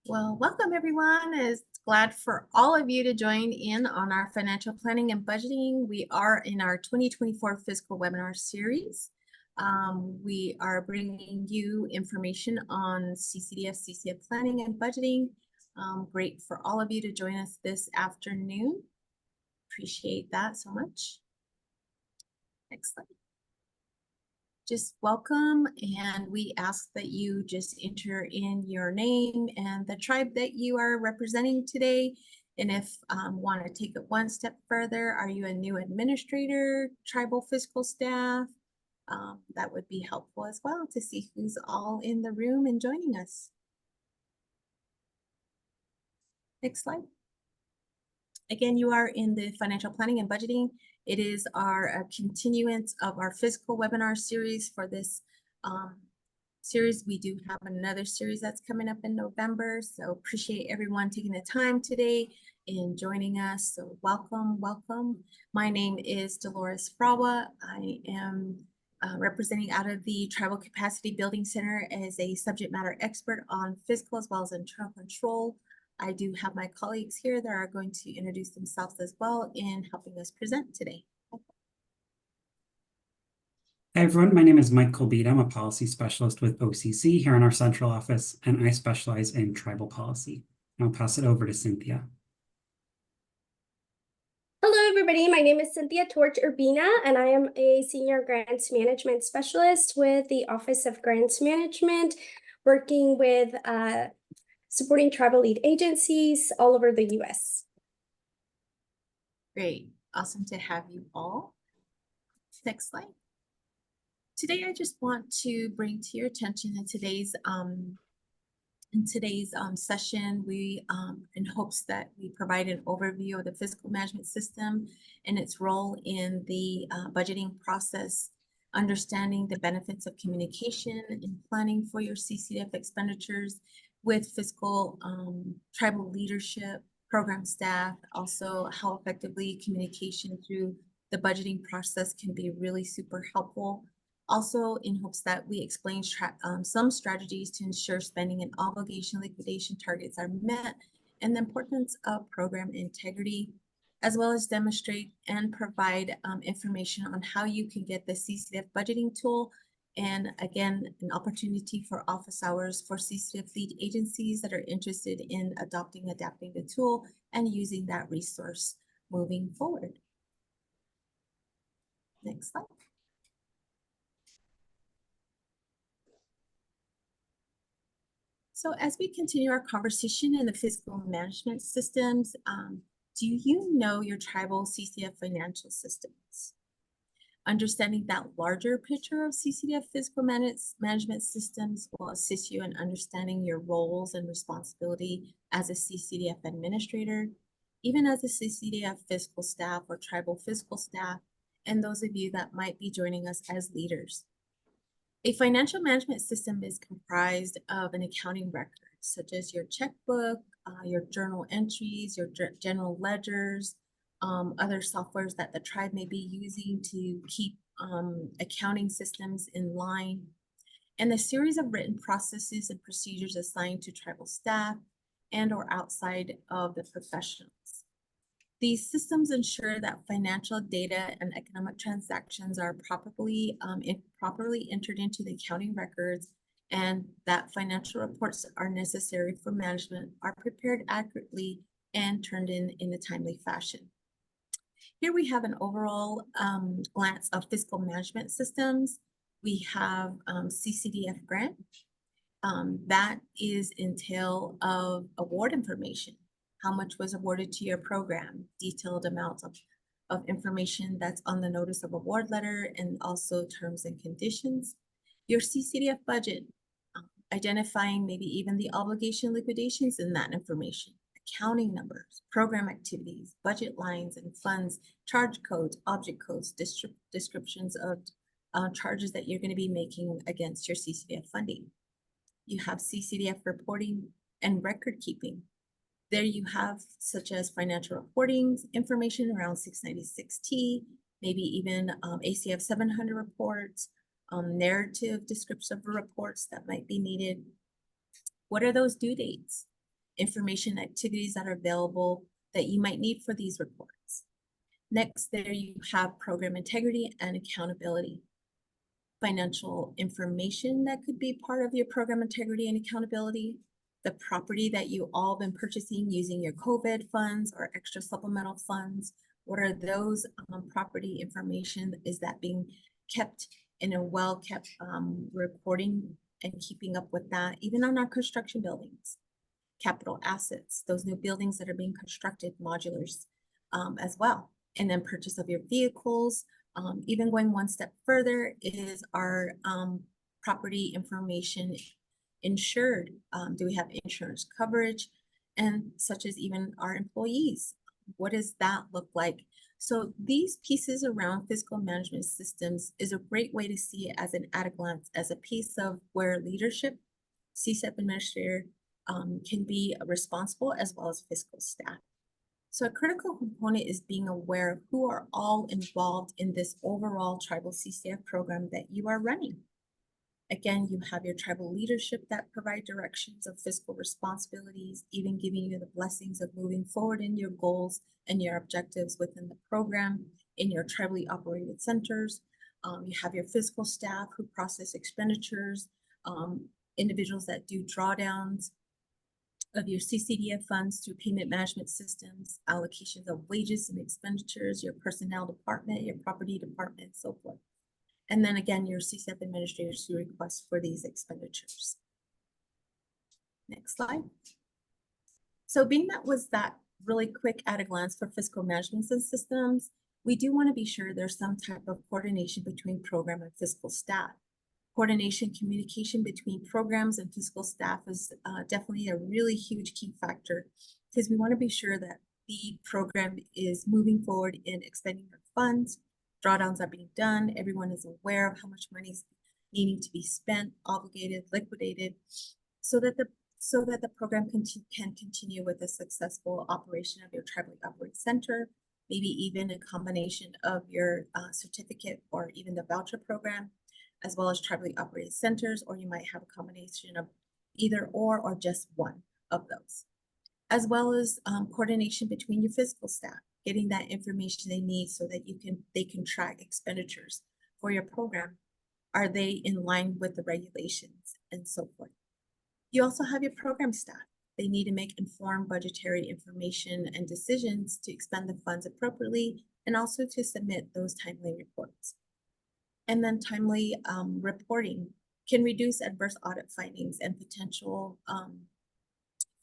Well, welcome everyone. Is glad for all of you to join in on our financial planning and budgeting. We are in our 2024 fiscal webinar series. We are bringing you information on CCDF, CCF planning and budgeting. Great for all of you to join us this afternoon. Appreciate that so much. Next slide. Just welcome, and we ask that you just enter in your name and the tribe that you are representing today. And if want to take it one step further, are you a new administrator, tribal fiscal staff? That would be helpful as well to see who's all in the room and joining us. Next slide. Again, you are in the financial planning and budgeting. It is our continuance of our fiscal webinar series for this series. We do have another series that's coming up in November. So appreciate everyone taking the time today and joining us. So welcome, welcome. My name is Dolores Frawa. I am representing out of the Tribal Capacity Building Center as a subject matter expert on fiscal as well as internal control. I do have my colleagues here that are going to introduce themselves as well in helping us present today. Hi everyone, my name is Mike Colbita. I'm a policy specialist with OCC here in our central office, and I specialize in tribal policy. I'll pass it over to Cynthia. Hello, everybody. My name is Cynthia Torch Urbina, and I am a senior grants management specialist with the Office of Grants Management, working with supporting tribal lead agencies all over the U.S. Great. Awesome to have you all. Next slide. Today, I just want to bring to your attention in today's session, we in hopes that we provide an overview of the fiscal management system and its role in the budgeting process, understanding the benefits of communication and planning for your CCDF expenditures with fiscal tribal leadership, program staff, also how effectively communication through the budgeting process can be really super helpful. Also, in hopes that we explain some strategies to ensure spending and obligation liquidation targets are met, and the importance of program integrity, as well as demonstrate and provide information on how you can get the CCDF budgeting tool, and again, an opportunity for office hours for CCDF lead agencies that are interested in adapting the tool and using that resource moving forward. Next slide. So as we continue our conversation in the fiscal management systems, do you know your tribal CCDF financial systems? Understanding that larger picture of CCDF fiscal management systems will assist you in understanding your roles and responsibility as a CCDF administrator, even as a CCDF fiscal staff or tribal fiscal staff, and those of you that might be joining us as leaders. A financial management system is comprised of an accounting record, such as your checkbook, your journal entries, your general ledgers, other softwares that the tribe may be using to keep accounting systems in line, and a series of written processes and procedures assigned to tribal staff and or outside of the professionals. These systems ensure that financial data and economic transactions are properly entered into the accounting records, and that financial reports are necessary for management are prepared accurately and turned in a timely fashion. Here we have an overall glance of fiscal management systems. We have CCDF grant. That is entail of award information. How much was awarded to your program, detailed amounts of information that's on the notice of award letter, and also terms and conditions. Your CCDF budget, identifying maybe even the obligation liquidations in that information, accounting numbers, program activities, budget lines and funds, charge codes, object codes, descriptions of charges that you're going to be making against your CCDF funding. You have CCDF reporting and record keeping. There you have such as financial reporting, information around 696T, maybe even ACF 700 reports, narrative descriptive reports that might be needed. What are those due dates? information, activities that are available that you might need for these reports. Next, there you have program integrity and accountability. Financial information that could be part of your program integrity and accountability, the property that you all been purchasing using your COVID funds or extra supplemental funds. What are those property information? Is that being kept in a well-kept recording and keeping up with that, even on our construction buildings? Capital assets, those new buildings that are being constructed, modulars as well. And then purchase of your vehicles. Even going one step further is our property information insured. Do we have insurance coverage? And such as even our employees. What does that look like? So these pieces around fiscal management systems is a great way to see it as an at a glance, as a piece of where leadership, CCDF administrator can be responsible, as well as fiscal staff. So a critical component is being aware of who are all involved in this overall tribal CCDF program that you are running. Again, you have your tribal leadership that provide directions of fiscal responsibilities, even giving you the blessings of moving forward in your goals and your objectives within the program in your tribally operated centers. You have your fiscal staff who process expenditures, individuals that do drawdowns of your CCDF funds through payment management systems, allocations of wages and expenditures, your personnel department, your property department, and so forth. And then again, your CCDF administrators who request for these expenditures. Next slide. So being that was that really quick at a glance for fiscal management systems, we do want to be sure there's some type of coordination between program and fiscal staff. Coordination, communication between programs and fiscal staff is definitely a really huge key factor, because we want to be sure that the program is moving forward in expending their funds, drawdowns are being done, everyone is aware of how much money is needing to be spent, obligated, liquidated, so that the program can continue with a successful operation of your tribally operated center, maybe even a combination of your certificate or even the voucher program, as well as tribally operated centers, or you might have a combination of either or just one of those. As well as coordination between your fiscal staff, getting that information they need so that they can track expenditures for your program. Are they in line with the regulations and so forth? You also have your program staff. They need to make informed budgetary information and decisions to expend the funds appropriately, and also to submit those timely reports. And then timely reporting can reduce adverse audit findings and potential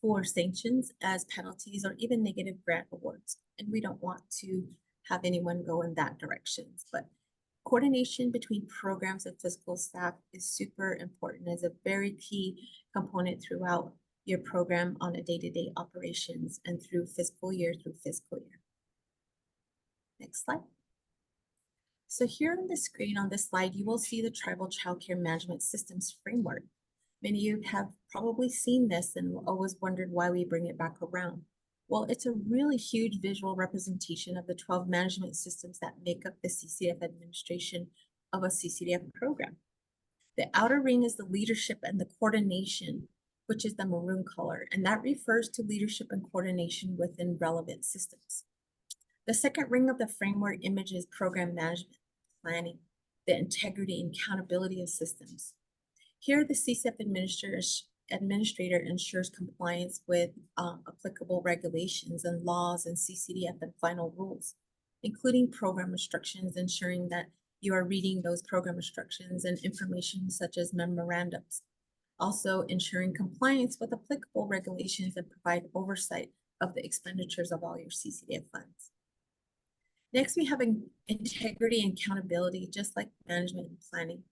for sanctions as penalties or even negative grant awards. And we don't want to have anyone go in that direction. But coordination between programs and fiscal staff is super important, as a very key component throughout your program on a day-to-day operations and through fiscal year through fiscal year. Next slide. So here on the screen on this slide, you will see the Tribal Child Care Management Systems Framework. Many of you have probably seen this and always wondered why we bring it back around. Well, it's a really huge visual representation of the 12 management systems that make up the CCDF administration of a CCDF program. The outer ring is the leadership and the coordination, which is the maroon color, and that refers to leadership and coordination within relevant systems. The second ring of the framework image is program management, planning, the integrity and accountability of systems. Here, the CCDF administrator ensures compliance with applicable regulations and laws and CCDF and final rules, including program instructions, ensuring that you are reading those program instructions and information such as memorandums. Also ensuring compliance with applicable regulations and provide oversight of the expenditures of all your CCDF funds. Next, we have integrity and accountability, just like management and planning.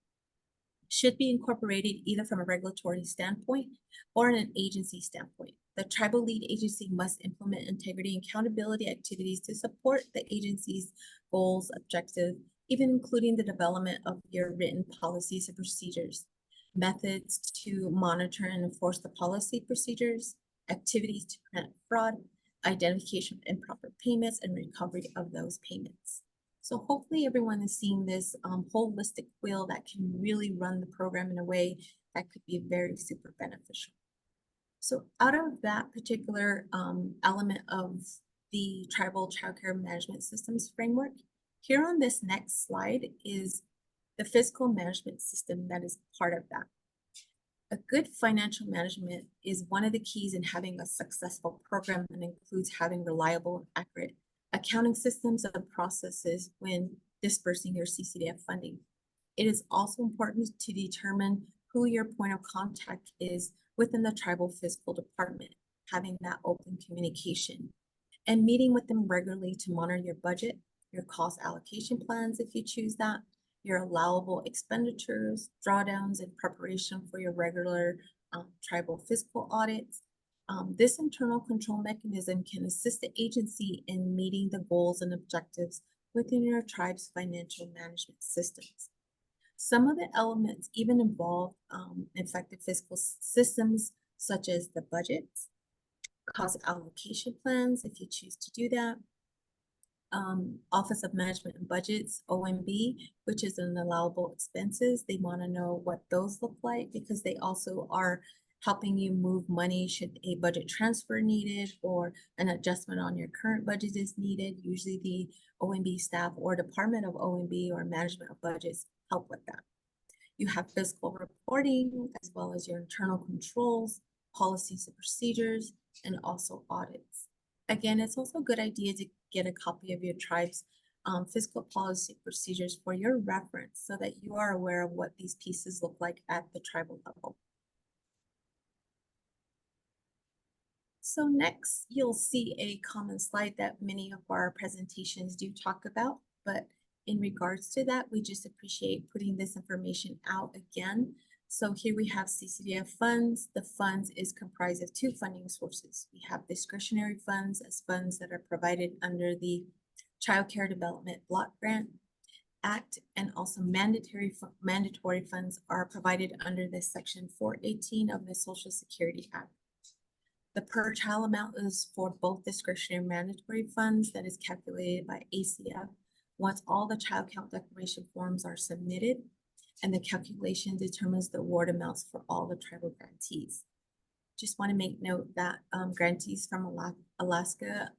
Should be incorporated either from a regulatory standpoint or in an agency standpoint. The tribal lead agency must implement integrity and accountability activities to support the agency's goals, objectives, even including the development of your written policies and procedures, methods to monitor and enforce the policy procedures, activities to prevent fraud, identification of improper payments, and recovery of those payments. So hopefully everyone is seeing this holistic wheel that can really run the program in a way that could be very super beneficial. So out of that particular element of the tribal childcare management systems framework, here on this next slide is the fiscal management system that is part of that. A good financial management is one of the keys in having a successful program, and includes having reliable and accurate accounting systems and processes when dispersing your CCDF funding. It is also important to determine who your point of contact is within the tribal fiscal department, having that open communication and meeting with them regularly to monitor your budget, your cost allocation plans if you choose that, your allowable expenditures, drawdowns in preparation for your regular tribal fiscal audits. This internal control mechanism can assist the agency in meeting the goals and objectives within your tribe's financial management systems. Some of the elements even involve effective fiscal systems, such as the budgets, cost allocation plans, if you choose to do that, Office of Management and Budgets, OMB, which is an allowable expenses. They want to know what those look like, because they also are helping you move money should a budget transfer needed or an adjustment on your current budget is needed. Usually the OMB staff or Department of OMB or Management of Budgets help with that. You have fiscal reporting, as well as your internal controls, policies and procedures, and also audits. Again, it's also a good idea to get a copy of your tribe's fiscal policy procedures for your reference, so that you are aware of what these pieces look like at the tribal level. So next, you'll see a common slide that many of our presentations do talk about, but in regards to that, we just appreciate putting this information out again. So here we have CCDF funds. The funds is comprised of two funding sources. We have discretionary funds as funds that are provided under the Child Care Development Block Grant Act, and also mandatory funds are provided under this Section 418 of the Social Security Act. The per child amount is for both discretionary and mandatory funds that is calculated by ACF once all the child count declaration forms are submitted, and the calculation determines the award amounts for all the tribal grantees. Just want to make note that grantees from Alaska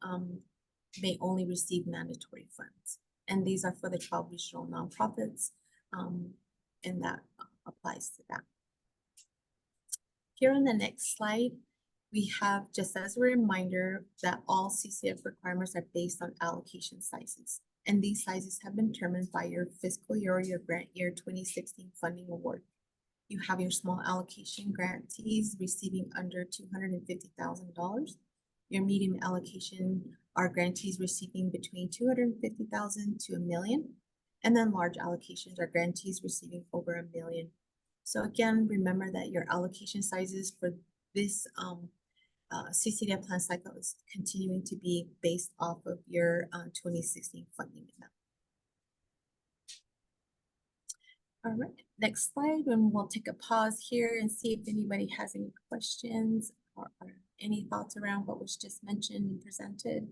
may only receive mandatory funds, and these are for the 12 regional nonprofits, and that applies to that. Here on the next slide, we have, just as a reminder, that all CCF requirements are based on allocation sizes, and these sizes have been determined by your fiscal year or your grant year 2016 funding award. You have your small allocation grantees receiving under $250,000. Your medium allocation are grantees receiving between $250,000 to $1 million. And then large allocations are grantees receiving over $1 million. So again, remember that your allocation sizes for this CCDF plan cycle is continuing to be based off of your 2016 funding amount. All right, next slide, and we'll take a pause here and see if anybody has any questions or any thoughts around what was just mentioned and presented.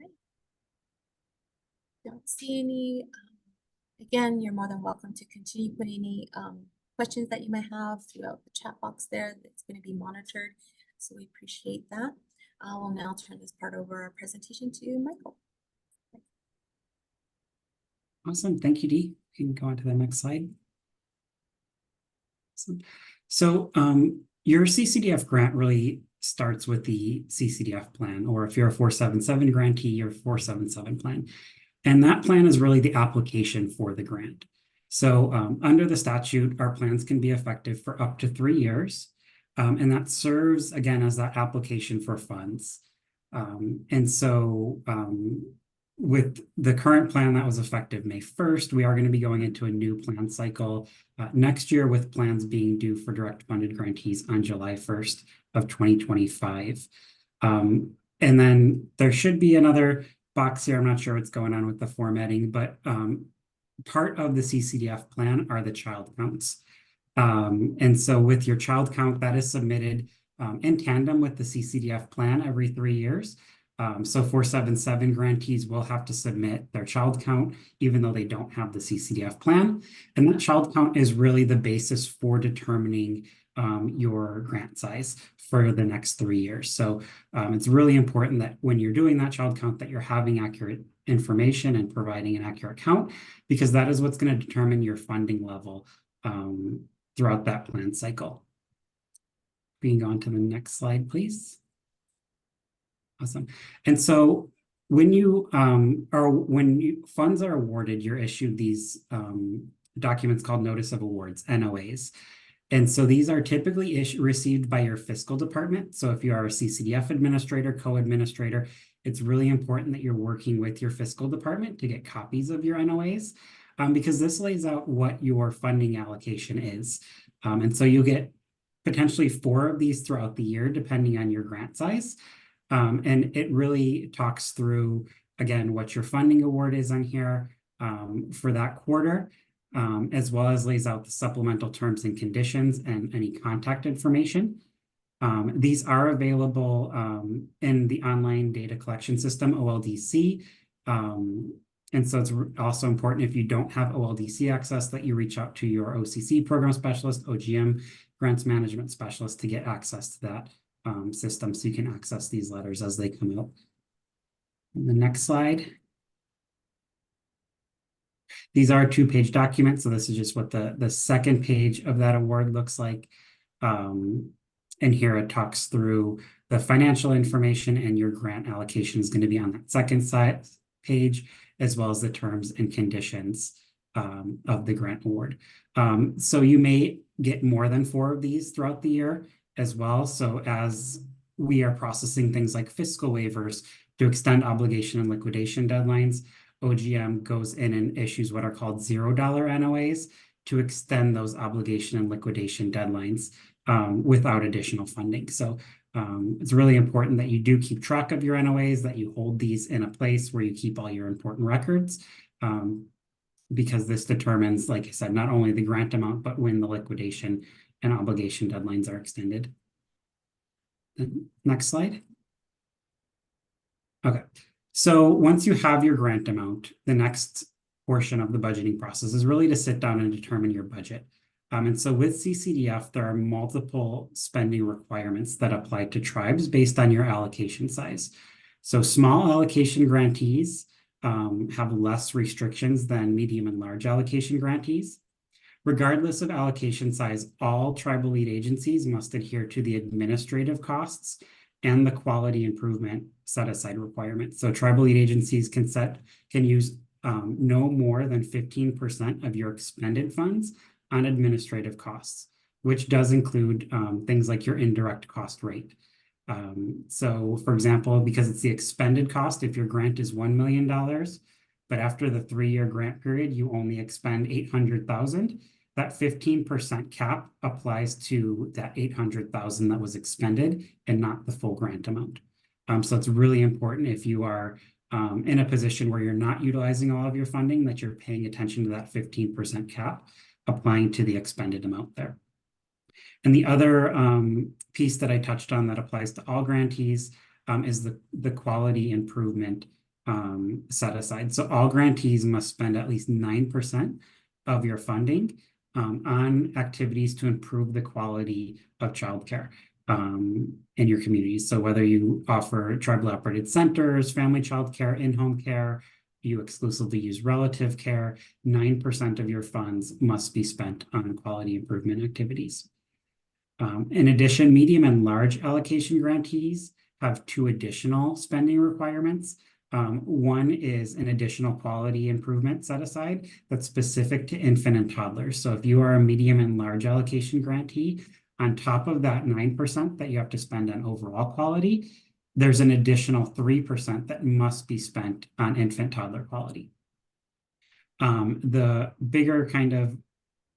Okay. Don't see any. Again, you're more than welcome to continue putting any questions that you might have throughout the chat box there. It's going to be monitored, so we appreciate that. I will now turn this part over our presentation to Michael. Awesome, thank you, Dee. You can go on to the next slide. Awesome. So your CCDF grant really starts with the CCDF plan, or if you're a 477 grantee, your 477 plan. And that plan is really the application for the grant. So under the statute, our plans can be effective for up to 3 years. And that serves, again, as that application for funds. And so with the current plan that was effective May 1st, we are going to be going into a new plan cycle next year, with plans being due for direct funded grantees on July 1st of 2025. And then there should be another box here. I'm not sure what's going on with the formatting, but part of the CCDF plan are the child counts. And so with your child count, that is submitted in tandem with the CCDF plan every 3 years. So 477 grantees will have to submit their child count, even though they don't have the CCDF plan. And that child count is really the basis for determining your grant size for the next 3 years. So it's really important that when you're doing that child count, that you're having accurate information and providing an accurate count, because that is what's going to determine your funding level throughout that plan cycle. Being on to the next slide, please. Awesome. And so when you funds are awarded, you're issued these documents called Notice of Awards, NOAs. And so these are typically received by your fiscal department. So if you are a CCDF administrator, co-administrator, it's really important that you're working with your fiscal department to get copies of your NOAs, because this lays out what your funding allocation is. And so you'll get potentially 4 of these throughout the year, depending on your grant size. And it really talks through, again, what your funding award is on here for that quarter, as well as lays out the supplemental terms and conditions and any contact information. These are available in the online data collection system, OLDC. And so it's also important, if you don't have OLDC access, that you reach out to your OCC program specialist, OGM grants management specialist, to get access to that system, so you can access these letters as they come out. And the next slide. These are 2-page documents, so this is just what the second page of that award looks like. And here it talks through the financial information, and your grant allocation is going to be on that second page, as well as the terms and conditions of the grant award. So you may get more than 4 of these throughout the year as well. So as we are processing things like fiscal waivers to extend obligation and liquidation deadlines, OGM goes in and issues what are called $0 NOAs to extend those obligation and liquidation deadlines without additional funding. So it's really important that you do keep track of your NOAs, that you hold these in a place where you keep all your important records, because this determines, like I said, not only the grant amount, but when the liquidation and obligation deadlines are extended. Next slide. Okay, so once you have your grant amount, the next portion of the budgeting process is really to sit down and determine your budget. And so with CCDF, there are multiple spending requirements that apply to tribes based on your allocation size. So small allocation grantees have less restrictions than medium and large allocation grantees. Regardless of allocation size, all tribal lead agencies must adhere to the administrative costs and the quality improvement set-aside requirements. So tribal lead agencies can use no more than 15% of your expended funds on administrative costs, which does include things like your indirect cost rate. So for example, because it's the expended cost, if your grant is $1 million, but after the 3-year grant period, you only expend $800,000, that 15% cap applies to that $800,000 that was expended and not the full grant amount. So it's really important, if you are in a position where you're not utilizing all of your funding, that you're paying attention to that 15% cap applying to the expended amount there. And the other piece that I touched on that applies to all grantees is the quality improvement set aside. So all grantees must spend at least 9% of your funding on activities to improve the quality of childcare in your communities. So whether you offer tribal operated centers, family childcare, in-home care, you exclusively use relative care, 9% of your funds must be spent on quality improvement activities. In addition, medium and large allocation grantees have 2 additional spending requirements. One is an additional quality improvement set aside that's specific to infant and toddlers. So if you are a medium and large allocation grantee, on top of that 9% that you have to spend on overall quality, there's an additional 3% that must be spent on infant toddler quality. The bigger kind of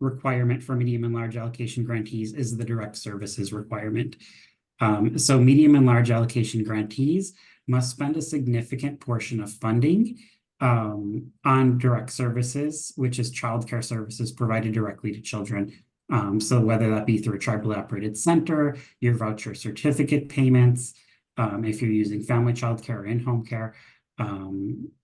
requirement for medium and large allocation grantees is the direct services requirement. So medium and large allocation grantees must spend a significant portion of funding on direct services, which is childcare services provided directly to children. So whether that be through a tribally operated center, your voucher certificate payments, If you're using family child care or in-home care,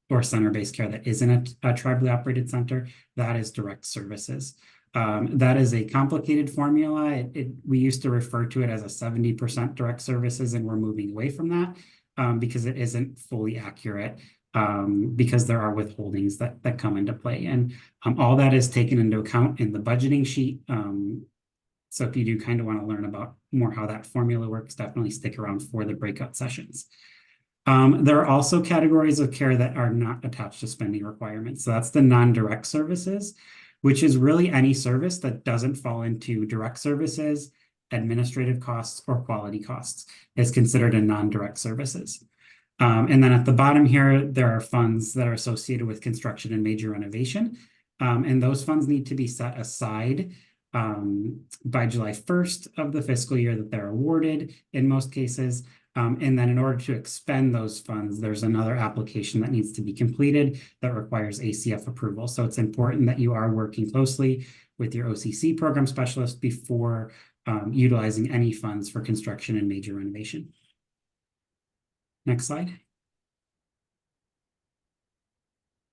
or center-based care that isn't a tribally operated center, that is direct services. That is a complicated formula. We used to refer to it as a 70% direct services, and we're moving away from that because it isn't fully accurate, because there are withholdings that come into play. And all that is taken into account in the budgeting sheet. So if you do kind of want to learn about more how that formula works, definitely stick around for the breakout sessions. There are also categories of care that are not attached to spending requirements. So that's the non-direct services, which is really any service that doesn't fall into direct services, administrative costs, or quality costs is considered a non-direct services. And then at the bottom here, there are funds that are associated with construction and major renovation. And those funds need to be set aside by July 1st of the fiscal year that they're awarded in most cases. And then in order to expend those funds, there's another application that needs to be completed that requires ACF approval. So it's important that you are working closely with your OCC program specialist before utilizing any funds for construction and major renovation. Next slide.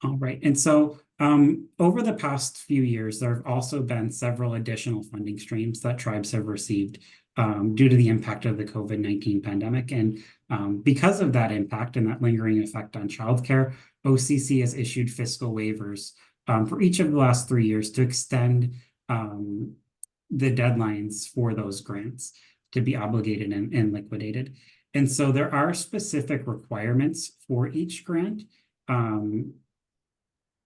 All right, and so over the past few years, there have also been several additional funding streams that tribes have received due to the impact of the COVID-19 pandemic. And because of that impact and that lingering effect on childcare, OCC has issued fiscal waivers for each of the last 3 years to extend the deadlines for those grants to be obligated and liquidated. And so there are specific requirements for each grant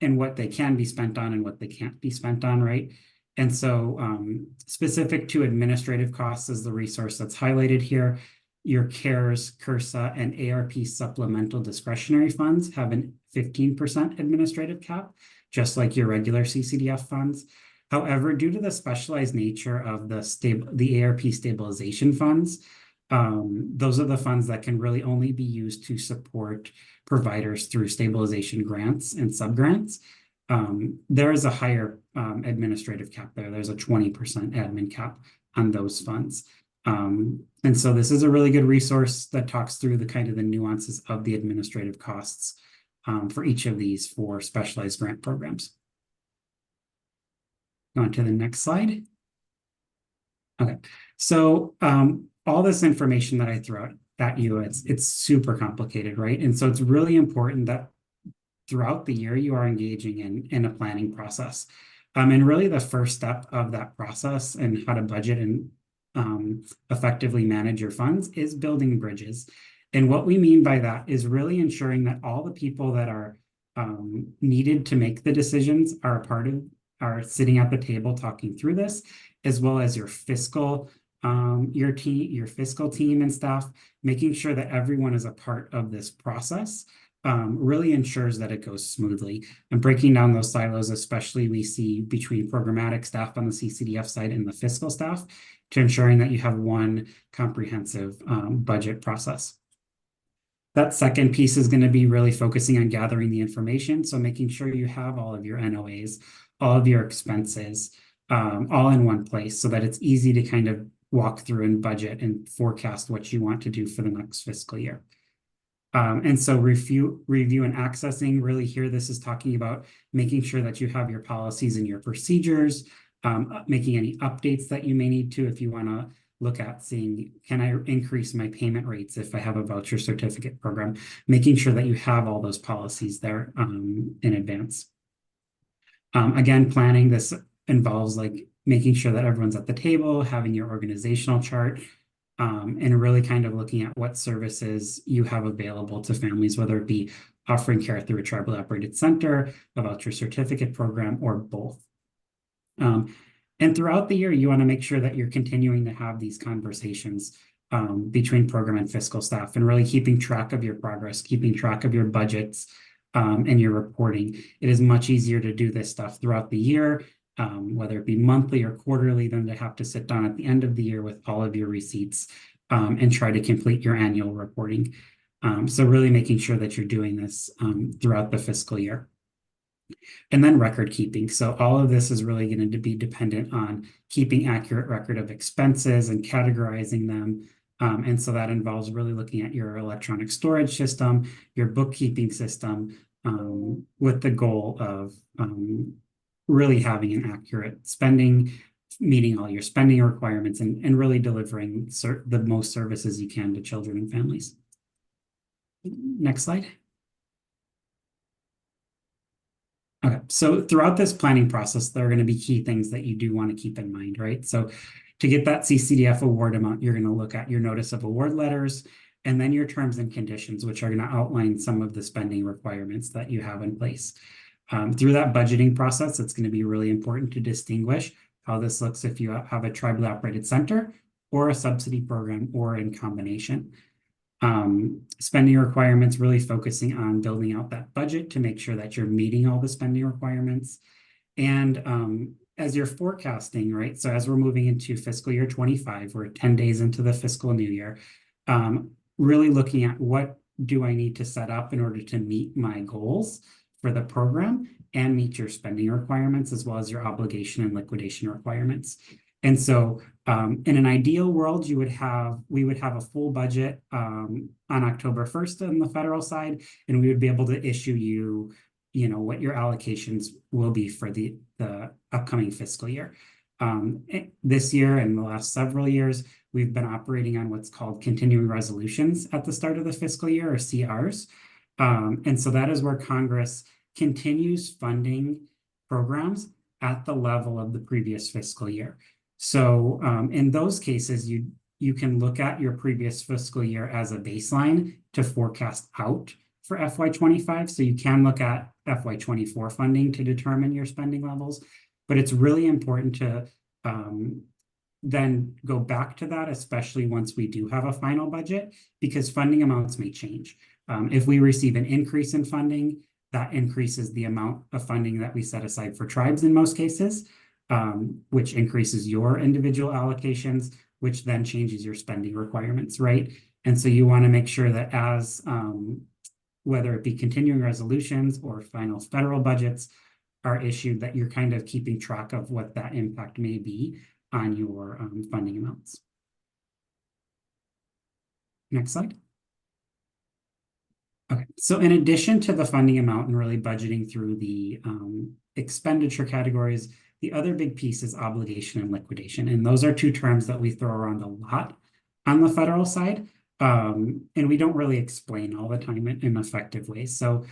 and what they can be spent on and what they can't be spent on, right? And so specific to administrative costs is the resource that's highlighted here. Your CARES, CURSA, and ARP supplemental discretionary funds have a 15% administrative cap, just like your regular CCDF funds. However, due to the specialized nature of the ARP stabilization funds, those are the funds that can really only be used to support providers through stabilization grants and subgrants. There is a higher administrative cap there. There's a 20% admin cap on those funds. And so this is a really good resource that talks through the kind of the nuances of the administrative costs for each of these for specialized grant programs. Go on to the next slide. Okay, so all this information that I threw out at you, it's super complicated, right? And so it's really important that throughout the year you are engaging in a planning process. And really the first step of that process and how to budget and effectively manage your funds is building bridges. And what we mean by that is really ensuring that all the people that are needed to make the decisions are sitting at the table talking through this, as well as your fiscal your fiscal team and staff, making sure that everyone is a part of this process really ensures that it goes smoothly. And breaking down those silos, especially we see between programmatic staff on the CCDF side and the fiscal staff, to ensuring that you have one comprehensive budget process. That second piece is going to be really focusing on gathering the information. So making sure you have all of your NOAs, all of your expenses, all in one place so that it's easy to kind of walk through and budget and forecast what you want to do for the next fiscal year. And so review and accessing, really here, this is talking about making sure that you have your policies and your procedures, making any updates that you may need to if you want to look at seeing, can I increase my payment rates if I have a voucher certificate program, making sure that you have all those policies there in advance. Again, planning this involves like making sure that everyone's at the table, having your organizational chart, and really kind of looking at what services you have available to families, whether it be offering care through a tribally operated center, a voucher certificate program, or both. And throughout the year, you want to make sure that you're continuing to have these conversations between program and fiscal staff and really keeping track of your progress, keeping track of your budgets and your reporting. It is much easier to do this stuff throughout the year, whether it be monthly or quarterly, than to have to sit down at the end of the year with all of your receipts and try to complete your annual reporting. So really making sure that you're doing this throughout the fiscal year. And then record keeping. So all of this is really going to be dependent on keeping accurate record of expenses and categorizing them And so that involves really looking at your electronic storage system, your bookkeeping system, with the goal of really having an accurate spending, meeting all your spending requirements, and really delivering the most services you can to children and families. Next slide. Okay, so throughout this planning process, there are going to be key things that you do want to keep in mind, right? So to get that CCDF award amount, you're going to look at your notice of award letters and then your terms and conditions, which are going to outline some of the spending requirements that you have in place. Through that budgeting process, it's going to be really important to distinguish how this looks if you have a tribally operated center or a subsidy program or in combination. Spending requirements, really focusing on building out that budget to make sure that you're meeting all the spending requirements. And as you're forecasting, right? So as we're moving into fiscal year 25, we're 10 days into the fiscal new year, really looking at what do I need to set up in order to meet my goals for the program and meet your spending requirements as well as your obligation and liquidation requirements. And so in an ideal world, we would have a full budget on October 1st on the federal side, and we would be able to issue you, what your allocations will be for the upcoming fiscal year. This year and the last several years, we've been operating on what's called continuing resolutions at the start of the fiscal year, or CRs. And so that is where Congress continues funding programs at the level of the previous fiscal year. So in those cases, you can look at your previous fiscal year as a baseline to forecast out for FY25. So you can look at FY24 funding to determine your spending levels, but it's really important to then go back to that, especially once we do have a final budget, because funding amounts may change. If we receive an increase in funding, that increases the amount of funding that we set aside for tribes in most cases, which increases your individual allocations, which then changes your spending requirements, right? And so you want to make sure that as whether it be continuing resolutions or final federal budgets are issued, that you're kind of keeping track of what that impact may be on your funding amounts. Next slide. Okay, so in addition to the funding amount and really budgeting through the expenditure categories, the other big piece is obligation and liquidation. And those are two terms that we throw around a lot on the federal side. And we don't really explain all the time in effective ways. So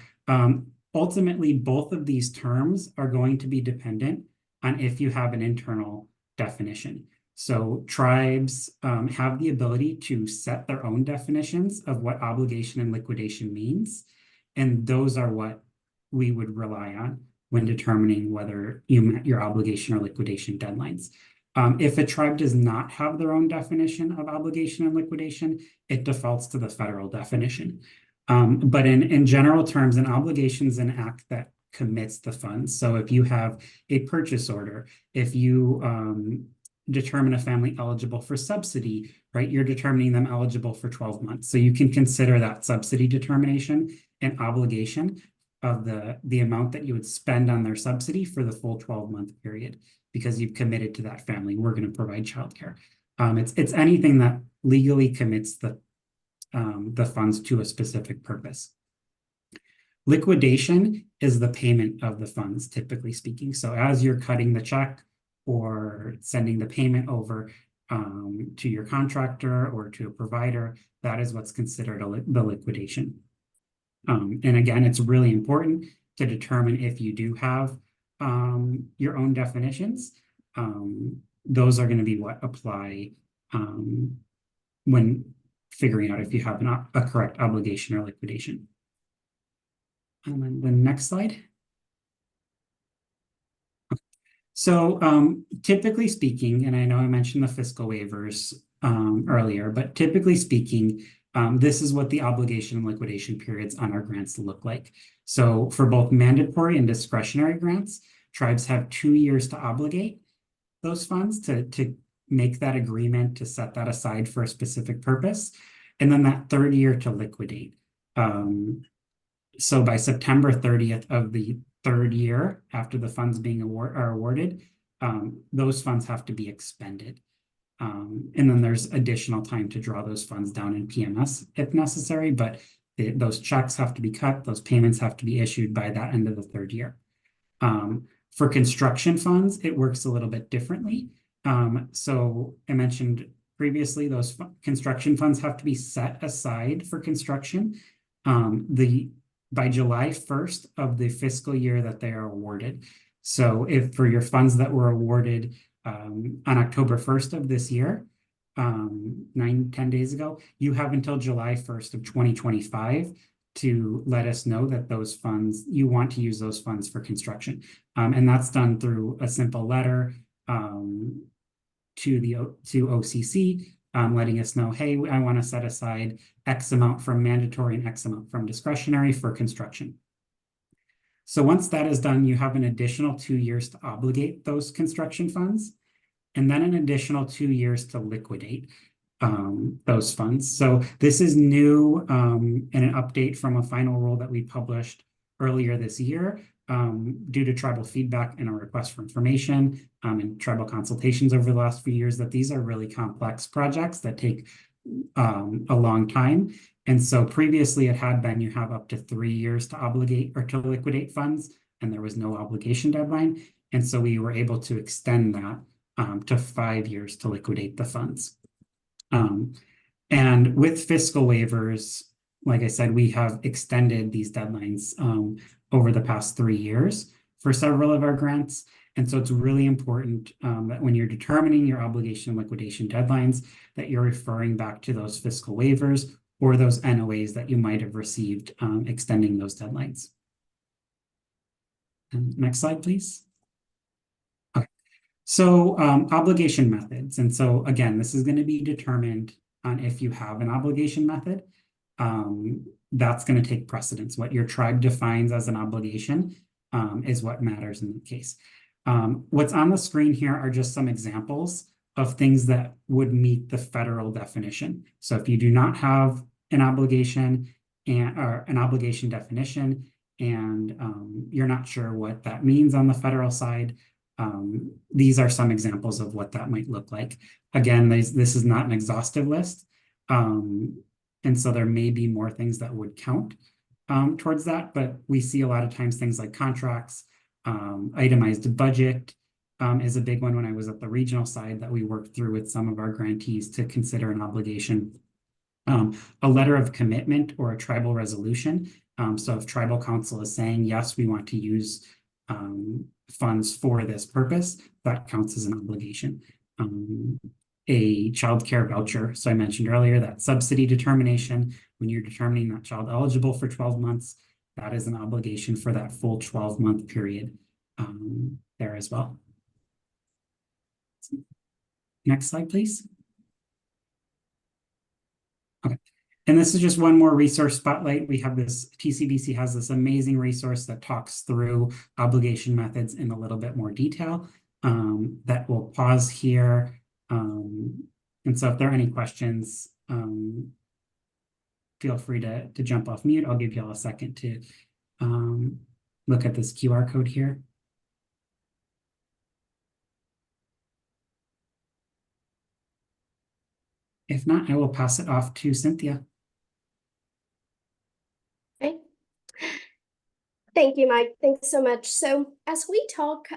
ultimately, both of these terms are going to be dependent on if you have an internal definition. So tribes have the ability to set their own definitions of what obligation and liquidation means. And those are what we would rely on when determining whether you met your obligation or liquidation deadlines. If a tribe does not have their own definition of obligation and liquidation, it defaults to the federal definition. But in general terms, an obligation is an act that commits the funds. So if you have a purchase order, if you determine a family eligible for subsidy, right, you're determining them eligible for 12 months. So you can consider that subsidy determination an obligation of the amount that you would spend on their subsidy for the full 12-month period, because you've committed to that family. We're going to provide childcare. It's anything that legally commits the funds to a specific purpose. Liquidation is the payment of the funds, typically speaking. So as you're cutting the check or sending the payment over to your contractor or to a provider, that is what's considered the liquidation. And again, it's really important to determine if you do have your own definitions. Those are going to be what apply when figuring out if you have a correct obligation or liquidation. And then the next slide. So typically speaking, and I know I mentioned the fiscal waivers earlier, but typically speaking, this is what the obligation and liquidation periods on our grants look like. So for both mandatory and discretionary grants, tribes have 2 years to obligate those funds to make that agreement, to set that aside for a specific purpose, and then that 3rd year to liquidate. So by September 30th of the 3rd year after the funds being awarded, those funds have to be expended. And then there's additional time to draw those funds down in PMS if necessary, but those checks have to be cut, those payments have to be issued by that end of the third year. For construction funds, it works a little bit differently. So I mentioned previously, those construction funds have to be set aside for construction by July 1st of the fiscal year that they are awarded. So if for your funds that were awarded on October 1st of this year, 10 days ago, you have until July 1st of 2025 to let us know that those funds, you want to use those funds for construction. And that's done through a simple letter to OCC, letting us know, hey, I want to set aside X amount from mandatory and X amount from discretionary for construction. So once that is done, you have an additional 2 years to obligate those construction funds, and then an additional 2 years to liquidate those funds. So this is new and an update from a final rule that we published earlier this year due to tribal feedback and a request for information and tribal consultations over the last few years, that these are really complex projects that take a long time. And so previously it had been you have up to 3 years to obligate or to liquidate funds, and there was no obligation deadline. And so we were able to extend that to 5 years to liquidate the funds. And with fiscal waivers, like I said, we have extended these deadlines over the past 3 years for several of our grants. And so it's really important that when you're determining your obligation and liquidation deadlines, that you're referring back to those fiscal waivers or those NOAs that you might have received extending those deadlines. And next slide, please. Okay. So obligation methods. And so again, this is going to be determined on if you have an obligation method. That's going to take precedence. What your tribe defines as an obligation is what matters in the case. What's on the screen here are just some examples of things that would meet the federal definition. So if you do not have an obligation or an obligation definition, and you're not sure what that means on the federal side, these are some examples of what that might look like. Again, this is not an exhaustive list. And so there may be more things that would count towards that, but we see a lot of times things like contracts, itemized budget is a big one when I was at the regional side that we worked through with some of our grantees to consider an obligation. A letter of commitment or a tribal resolution. So if tribal council is saying, yes, we want to use funds for this purpose, that counts as an obligation. A child care voucher. So I mentioned earlier that subsidy determination, when you're determining that child eligible for 12 months, that is an obligation for that full 12-month period there as well. Next slide, please. Okay. And this is just one more resource spotlight. We have this, TCBC has this amazing resource that talks through obligation methods in a little bit more detail that will pause here. And so if there are any questions, feel free to jump off mute. I'll give you all a second to look at this QR code here. If not, I will pass it off to Cynthia. Okay. Thank you, Mike. Thanks so much. So as we talk,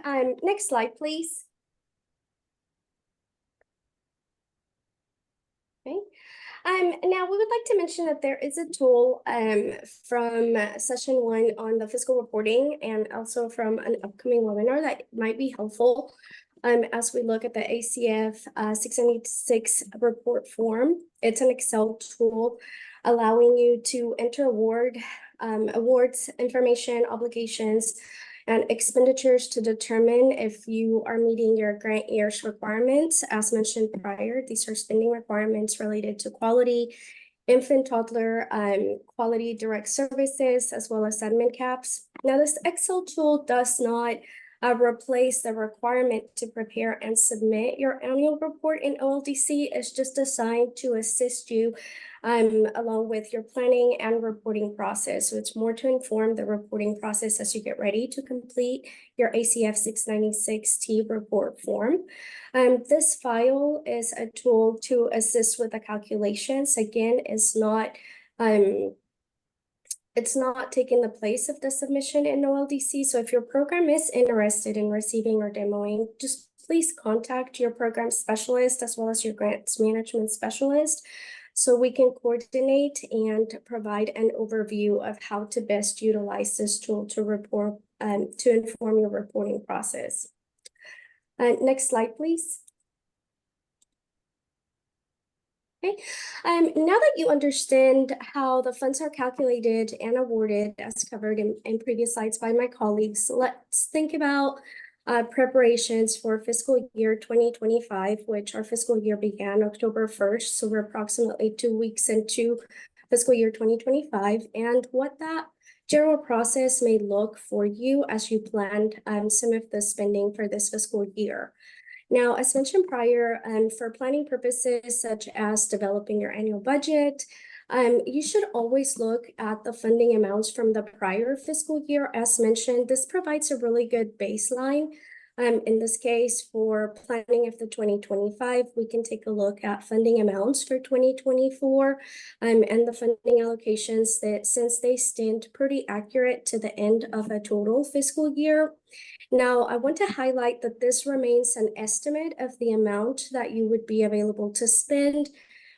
next slide, please. Okay. Now we would like to mention that there is a tool from session 1 on the fiscal reporting and also from an upcoming webinar that might be helpful as we look at the ACF 696 report form. It's an Excel tool allowing you to enter awards, information, obligations, and expenditures to determine if you are meeting your grant year's requirements. As mentioned prior, these are spending requirements related to quality, infant, toddler, quality direct services, as well as admin caps. Now, this Excel tool does not replace the requirement to prepare and submit your annual report in OLDC. Is just designed to assist you along with your planning and reporting process. So it's more to inform the reporting process as you get ready to complete your ACF 696T report form. This file is a tool to assist with the calculations. Again, it's not taking the place of the submission in OLDC. So if your program is interested in receiving or demoing, just please contact your program specialist as well as your grants management specialist so we can coordinate and provide an overview of how to best utilize this tool to report to inform your reporting process. Next slide, please. Okay. Now that you understand how the funds are calculated and awarded, as covered in previous slides by my colleagues, let's think about preparations for fiscal year 2025, which our fiscal year began October 1st. So we're approximately 2 weeks into fiscal year 2025, and what that general process may look for you as you planned some of the spending for this fiscal year. Now, as mentioned prior, for planning purposes such as developing your annual budget, you should always look at the funding amounts from the prior fiscal year. As mentioned, this provides a really good baseline. In this case, for planning of the 2025, we can take a look at funding amounts for 2024 and the funding allocations that, since they stand pretty accurate to the end of a total fiscal year. Now, I want to highlight that this remains an estimate of the amount that you would be available to spend,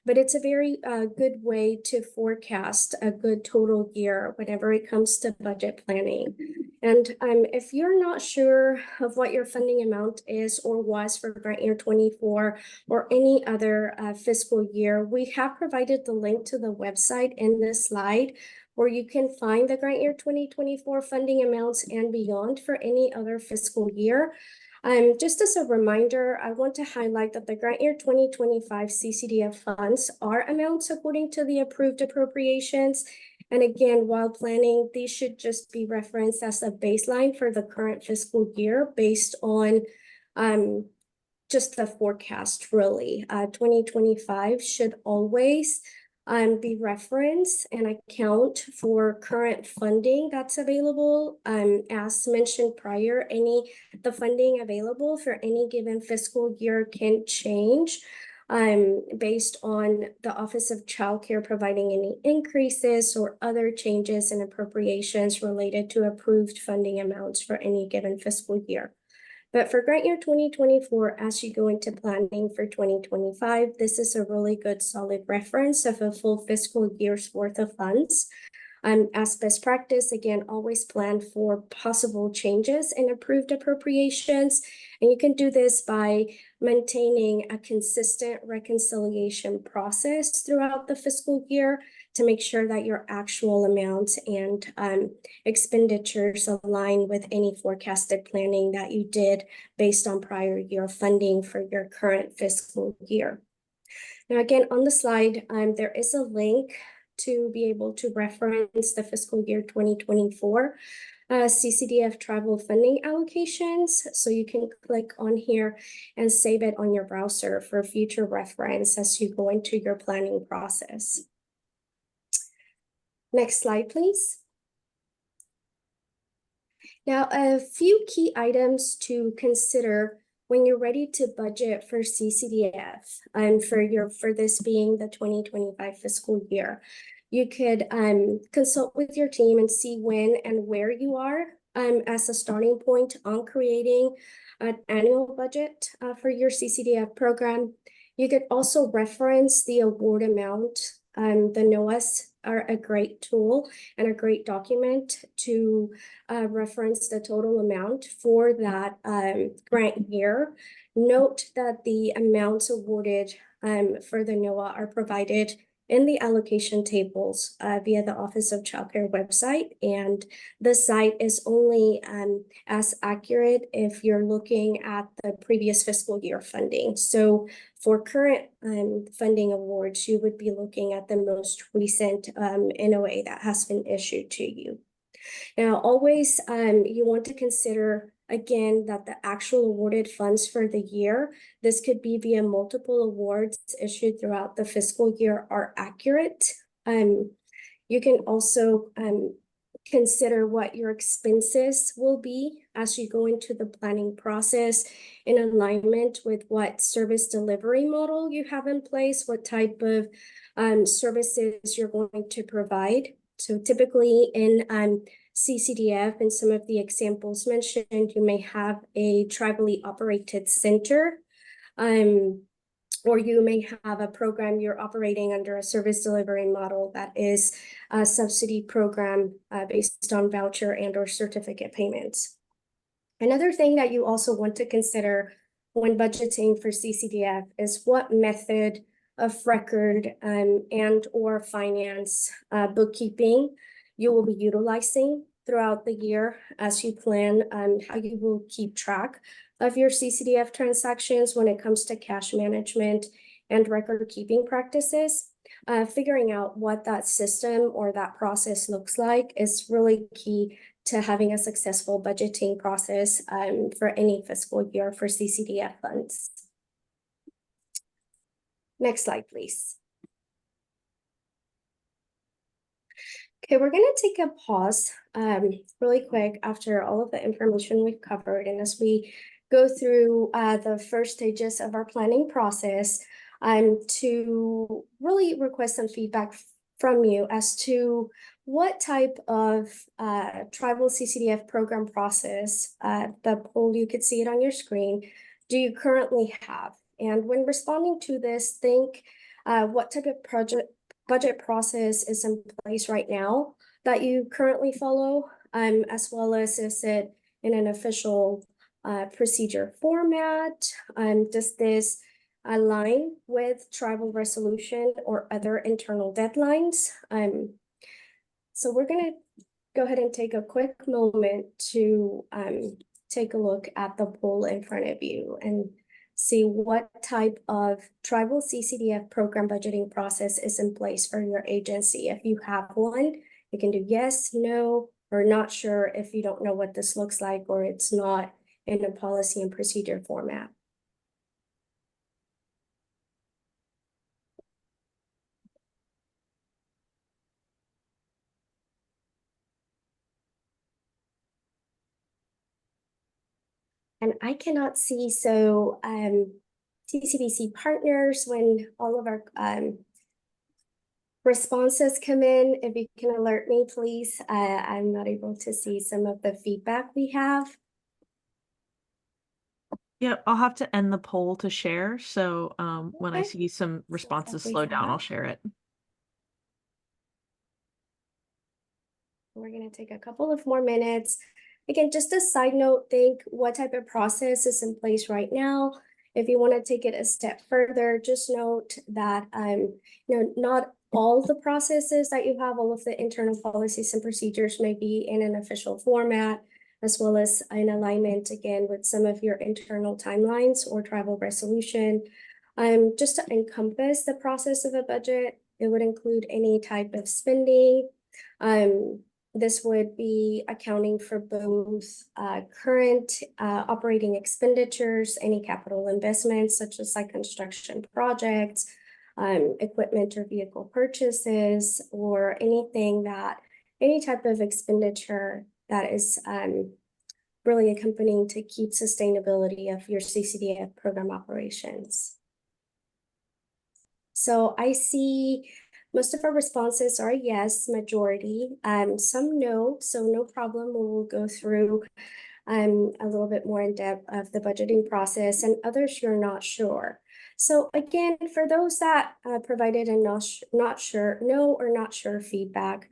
but it's a very good way to forecast a good total year whenever it comes to budget planning. And if you're not sure of what your funding amount is or was for grant year 24 or any other fiscal year, we have provided the link to the website in this slide, where you can find the grant year 2024 funding amounts and beyond for any other fiscal year. Just as a reminder, I want to highlight that the grant year 2025 CCDF funds are amounts according to the approved appropriations. And again, while planning, these should just be referenced as a baseline for the current fiscal year based on just the forecast, really. 2025 should always be referenced and account for current funding that's available. As mentioned prior, the funding available for any given fiscal year can change based on the Office of Child Care providing any increases or other changes in appropriations related to approved funding amounts for any given fiscal year. But for grant year 2024, as you go into planning for 2025, this is a really good solid reference of a full fiscal year's worth of funds. As best practice, again, always plan for possible changes in approved appropriations. And you can do this by maintaining a consistent reconciliation process throughout the fiscal year to make sure that your actual amounts and expenditures align with any forecasted planning that you did based on prior year funding for your current fiscal year. Now, again, on the slide, there is a link to be able to reference the fiscal year 2024 CCDF tribal funding allocations. So you can click on here and save it on your browser for future reference as you go into your planning process. Next slide, please. Now, a few key items to consider when you're ready to budget for CCDF for this being the 2025 fiscal year. You could consult with your team and see when and where you are as a starting point on creating an annual budget for your CCDF program. You could also reference the award amount. The NOAAs are a great tool and a great document to reference the total amount for that grant year. Note that the amounts awarded for the NOAA are provided in the allocation tables via the Office of Child Care website, and the site is only as accurate if you're looking at the previous fiscal year funding. So for current funding awards, you would be looking at the most recent NOA that has been issued to you. Now, always you want to consider again, that the actual awarded funds for the year, this could be via multiple awards issued throughout the fiscal year, are accurate. You can also consider what your expenses will be as you go into the planning process in alignment with what service delivery model you have in place, what type of services you're going to provide. So typically in CCDF and some of the examples mentioned, you may have a tribally operated center, or you may have a program you're operating under a service delivery model that is a subsidy program based on voucher and or certificate payments. Another thing that you also want to consider when budgeting for CCDF is what method of record and or finance bookkeeping you will be utilizing throughout the year as you plan how you will keep track of your CCDF transactions when it comes to cash management and record keeping practices. Figuring out what that system or that process looks like is really key to having a successful budgeting process for any fiscal year for CCDF funds. Next slide, please. Okay, we're going to take a pause really quick after all of the information we've covered. And as we go through the first stages of our planning process, to really request some feedback from you as to what type of tribal CCDF program process, the poll, you could see it on your screen, do you currently have? And when responding to this, think what type of budget process is in place right now that you currently follow, as well as is it in an official procedure format? Does this align with tribal resolution or other internal deadlines? So we're going to go ahead and take a quick moment to take a look at the poll in front of you and see what type of tribal CCDF program budgeting process is in place for your agency. If you have one, you can do yes, no, or not sure if you don't know what this looks like or it's not in a policy and procedure format. And I cannot see, so TCBC partners, when all of our responses come in, if you can alert me, please. I'm not able to see some of the feedback we have. Yeah, I'll have to end the poll to share. So when I Okay. see some responses we slow down, have. I'll share it. We're going to take a couple of more minutes. Again, just a side note, think what type of process is in place right now. If you want to take it a step further, just note that not all the processes that you have, all of the internal policies and procedures may be in an official format, as well as in alignment, again, with some of your internal timelines or tribal resolution. Just to encompass the process of a budget, it would include any type of spending. This would be accounting for both current operating expenditures, any capital investments, such as like construction projects, equipment or vehicle purchases, or any type of expenditure that is really accompanying to keep sustainability of your CCDF program operations. So I see most of our responses are yes, majority, some no, so no problem. We will go through a little bit more in depth of the budgeting process, and others you're not sure. So again, for those that provided a not sure, no or not sure feedback,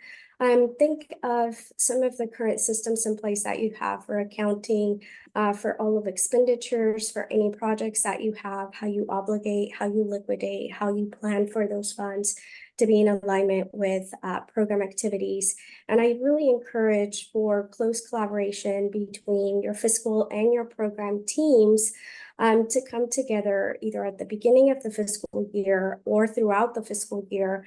think of some of the current systems in place that you have for accounting, for all of expenditures, for any projects that you have, how you obligate, how you liquidate, how you plan for those funds. to be in alignment with program activities. And I really encourage for close collaboration between your fiscal and your program teams to come together either at the beginning of the fiscal year or throughout the fiscal year,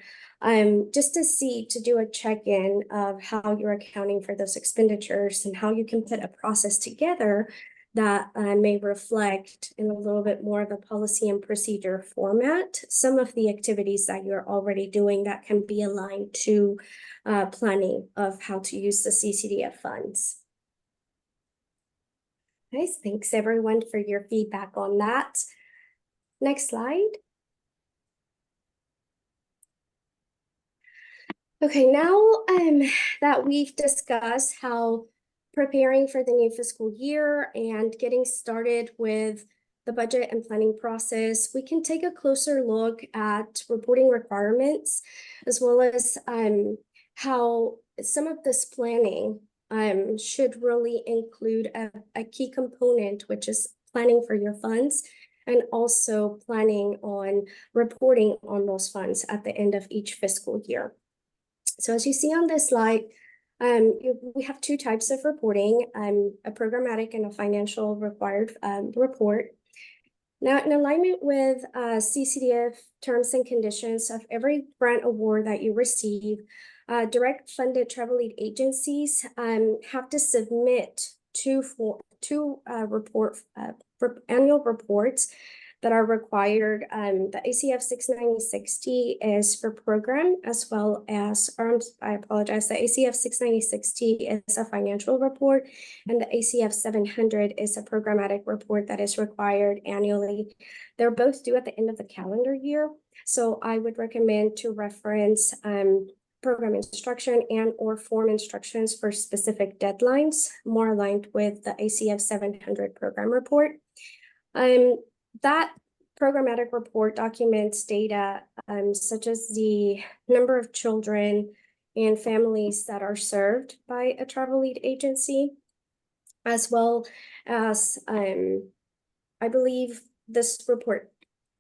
just to do a check-in of how you're accounting for those expenditures and how you can put a process together that may reflect in a little bit more of a policy and procedure format some of the activities that you're already doing that can be aligned to planning of how to use the CCDF funds. Nice, thanks everyone for your feedback on that. Next slide. Okay, now that we've discussed how preparing for the new fiscal year and getting started with the budget and planning process, we can take a closer look at reporting requirements, as well as how some of this planning should really include a key component, which is planning for your funds and also planning on reporting on those funds at the end of each fiscal year. So as you see on this slide, we have two types of reporting, a programmatic and a financial required report. Now, in alignment with CCDF terms and conditions of every grant award that you receive, direct funded travel lead agencies have to submit two annual reports that are required. The ACF 69060 is for program, as well as, I apologize, the ACF 69060 is a financial report, and the ACF 700 is a programmatic report that is required annually. They're both due at the end of the calendar year, so I would recommend to reference program instruction and or form instructions for specific deadlines, more aligned with the ACF 700 program report. That programmatic report documents data such as the number of children and families that are served by a travel lead agency, as well as I believe this report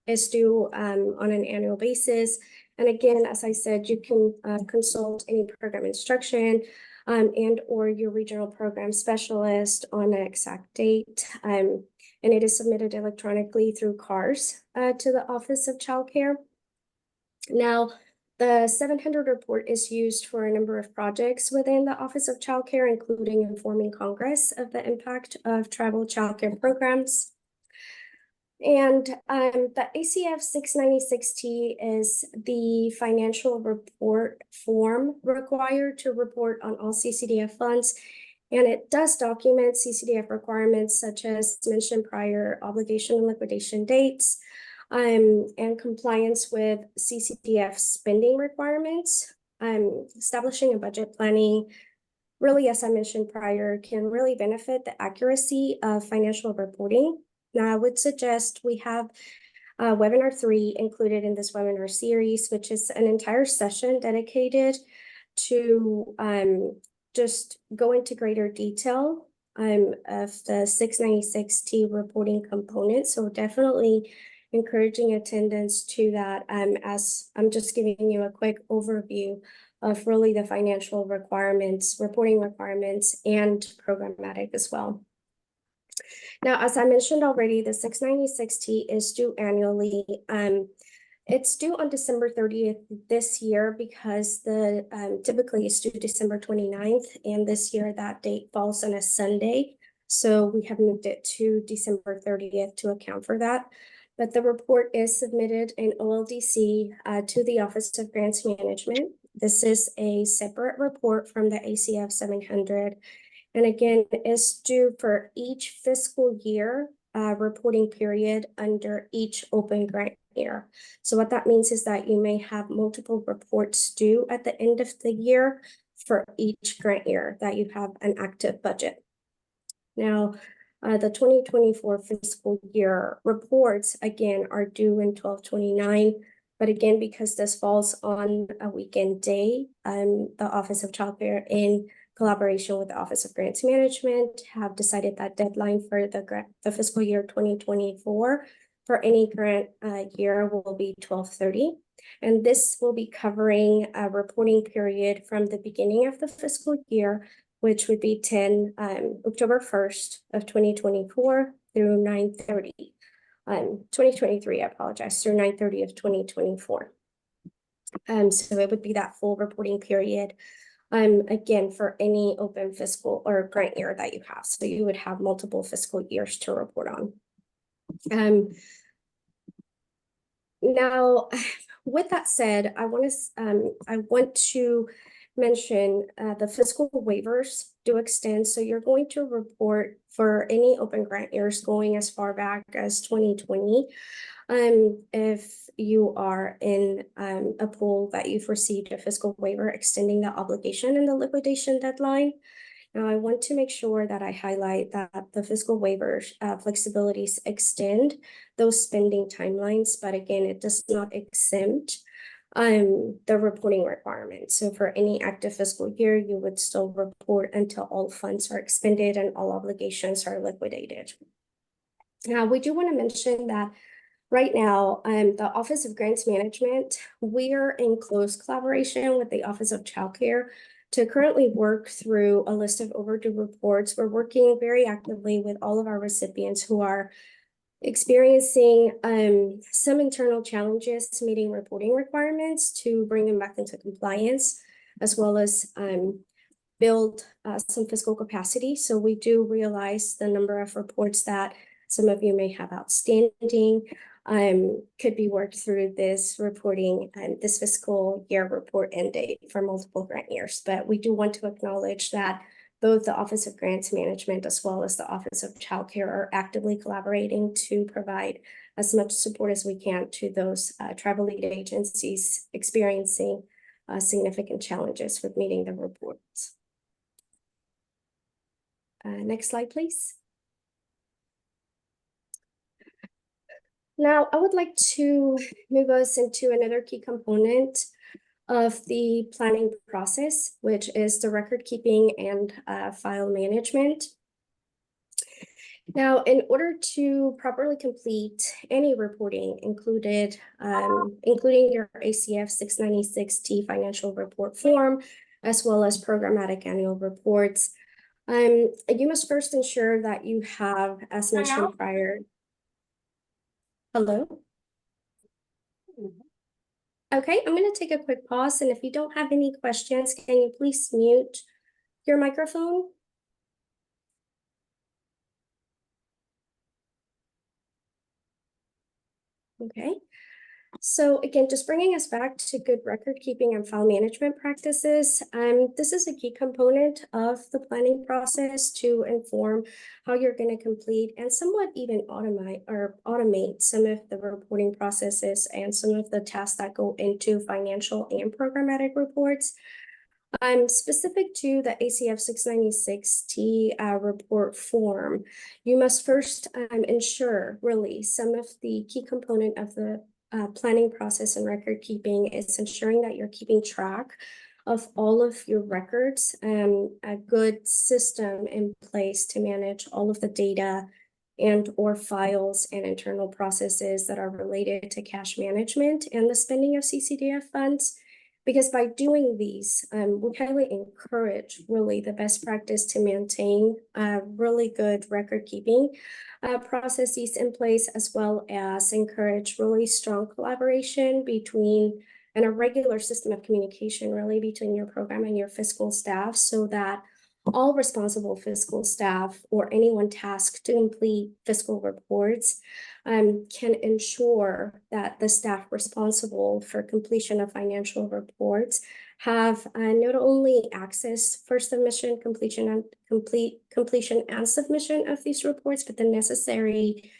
is due on an annual basis. And again, as I said, you can consult any program instruction and or your regional program specialist on an exact date. And it is submitted electronically through CARS to the Office of Child Care. Now, the 700 report is used for a number of projects within the Office of Child Care, including informing Congress of the impact of tribal child care programs. And the ACF 69060 is the financial report form required to report on all CCDF funds. And it does document CCDF requirements such as mentioned prior, obligation and liquidation dates, and compliance with CCDF spending requirements. Establishing a budget planning, really, as I mentioned prior, can really benefit the accuracy of financial reporting. Now, I would suggest we have webinar 3 included in this webinar series, which is an entire session dedicated to just go into greater detail of the 69060 reporting component. So definitely encouraging attendance to that as I'm just giving you a quick overview of really the financial requirements, reporting requirements, and programmatic as well. Now, as I mentioned already, the 69060 is due annually. It's due on December 30th this year because the typically it's due December 29th, and this year that date falls on a Sunday. So we have moved it to December 30th to account for that. But the report is submitted in OLDC to the Office of Grants Management. This is a separate report from the ACF 700. And again, it's due for each fiscal year reporting period under each open grant year. So what that means is that you may have multiple reports due at the end of the year for each grant year that you have an active budget. Now, the 2024 fiscal year reports, again, are due in 12/29. But again, because this falls on a weekend day, the Office of Child Care in collaboration with the Office of Grants Management have decided that deadline for the fiscal year 2024 for any grant year will be 12/30. And this will be covering a reporting period from the beginning of the fiscal year, which would be October 1st of 2024 through 9/30. 2023, I apologize, through 9/30 of 2024. So it would be that full reporting period. Again, for any open fiscal or grant year that you have. So you would have multiple fiscal years to report on. Now, with that said, I want to mention the fiscal waivers do extend. So you're going to report for any open grant years going as far back as 2020. If you are in a pool that you've received a fiscal waiver extending the obligation and the liquidation deadline. Now, I want to make sure that I highlight that the fiscal waivers flexibilities extend those spending timelines, but again, it does not exempt the reporting requirements. So for any active fiscal year, you would still report until all funds are expended and all obligations are liquidated. Now, we do want to mention that right now, the Office of Grants Management, we are in close collaboration with the Office of Child Care to currently work through a list of overdue reports. We're working very actively with all of our recipients who are experiencing some internal challenges to meeting reporting requirements to bring them back into compliance, as well as build some fiscal capacity. So we do realize the number of reports that some of you may have outstanding could be worked through this reporting and this fiscal year report end date for multiple grant years. But we do want to acknowledge that both the Office of Grants Management as well as the Office of Child Care are actively collaborating to provide as much support as we can to those tribal lead agencies experiencing significant challenges with meeting the reports. Next slide, please. Now, I would like to move us into another key component of the planning process, which is the record keeping and file management. Now, in order to properly complete any reporting including your ACF 696T financial report form, as well as programmatic annual reports, you must first ensure that you have, as mentioned prior. Hello? Okay, I'm going to take a quick pause, and if you don't have any questions, can you please mute your microphone? Okay. So again, just bringing us back to good record keeping and file management practices. This is a key component of the planning process to inform how you're going to complete and somewhat even automate some of the reporting processes and some of the tasks that go into financial and programmatic reports. Specific to the ACF 696T report form, you must first ensure really some of the key component of the planning process and record keeping is ensuring that you're keeping track of all of your records, a good system in place to manage all of the data and or files and internal processes that are related to cash management and the spending of CCDF funds. Because by doing these, we highly encourage really the best practice to maintain really good record keeping processes in place, as well as encourage really strong collaboration between and a regular system of communication really between your program and your fiscal staff, so that all responsible fiscal staff or anyone tasked to complete fiscal reports can ensure that the staff responsible for completion of financial reports have not only access for submission, completion and submission of these reports, but the necessary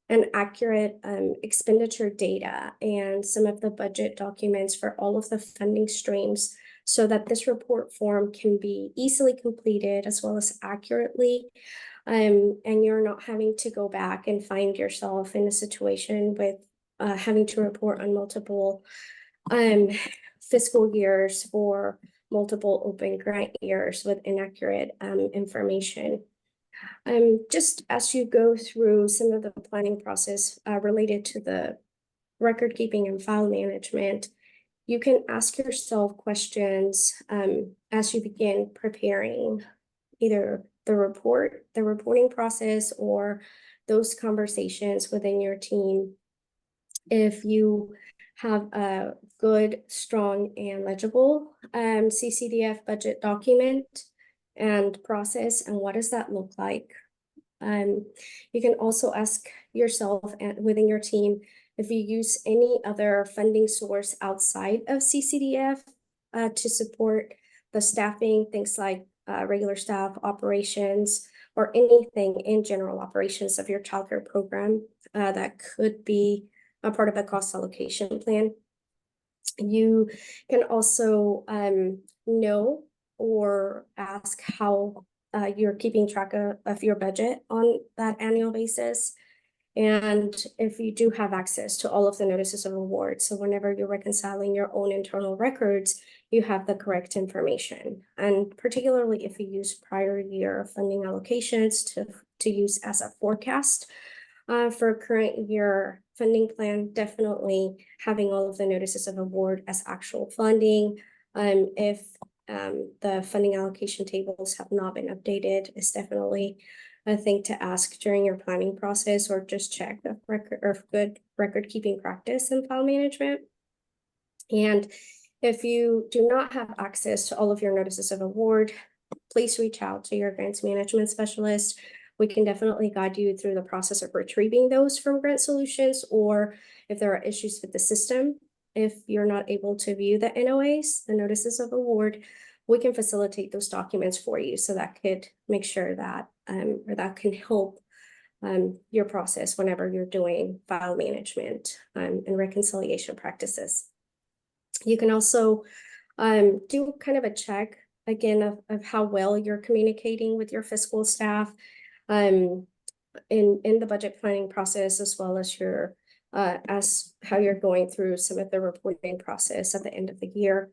and accurate expenditure data and some of the budget documents for all of the funding streams, so that this report form can be easily completed as well as accurately. And you're not having to go back and find yourself in a situation with having to report on multiple fiscal years for multiple open grant years with inaccurate information. Just as you go through some of the planning process related to the record keeping and file management, you can ask yourself questions as you begin preparing either the reporting process, or those conversations within your team. If you have a good, strong, and legible CCDF budget document and process, and what does that look like? You can also ask yourself and within your team if you use any other funding source outside of CCDF to support the staffing, things like regular staff, operations, or anything in general operations of your childcare program that could be a part of a cost allocation plan. You can also know or ask how you're keeping track of your budget on that annual basis. And if you do have access to all of the notices of award, so whenever you're reconciling your own internal records, you have the correct information. And particularly if you use prior year funding allocations to use as a forecast for current year funding plan, definitely having all of the notices of award as actual funding. If the funding allocation tables have not been updated, is definitely a thing to ask during your planning process, or just check the record or good record keeping practice and file management. And if you do not have access to all of your notices of award, please reach out to your grants management specialist. We can definitely guide you through the process of retrieving those from Grant Solutions, or if there are issues with the system, if you're not able to view the NOAs, the notices of award, we can facilitate those documents for you. So that could make sure that, or that can help your process whenever you're doing file management and reconciliation practices. You can also do kind of a check again of how well you're communicating with your fiscal staff in the budget planning process, as well as your as how you're going through some of the reporting process at the end of the year.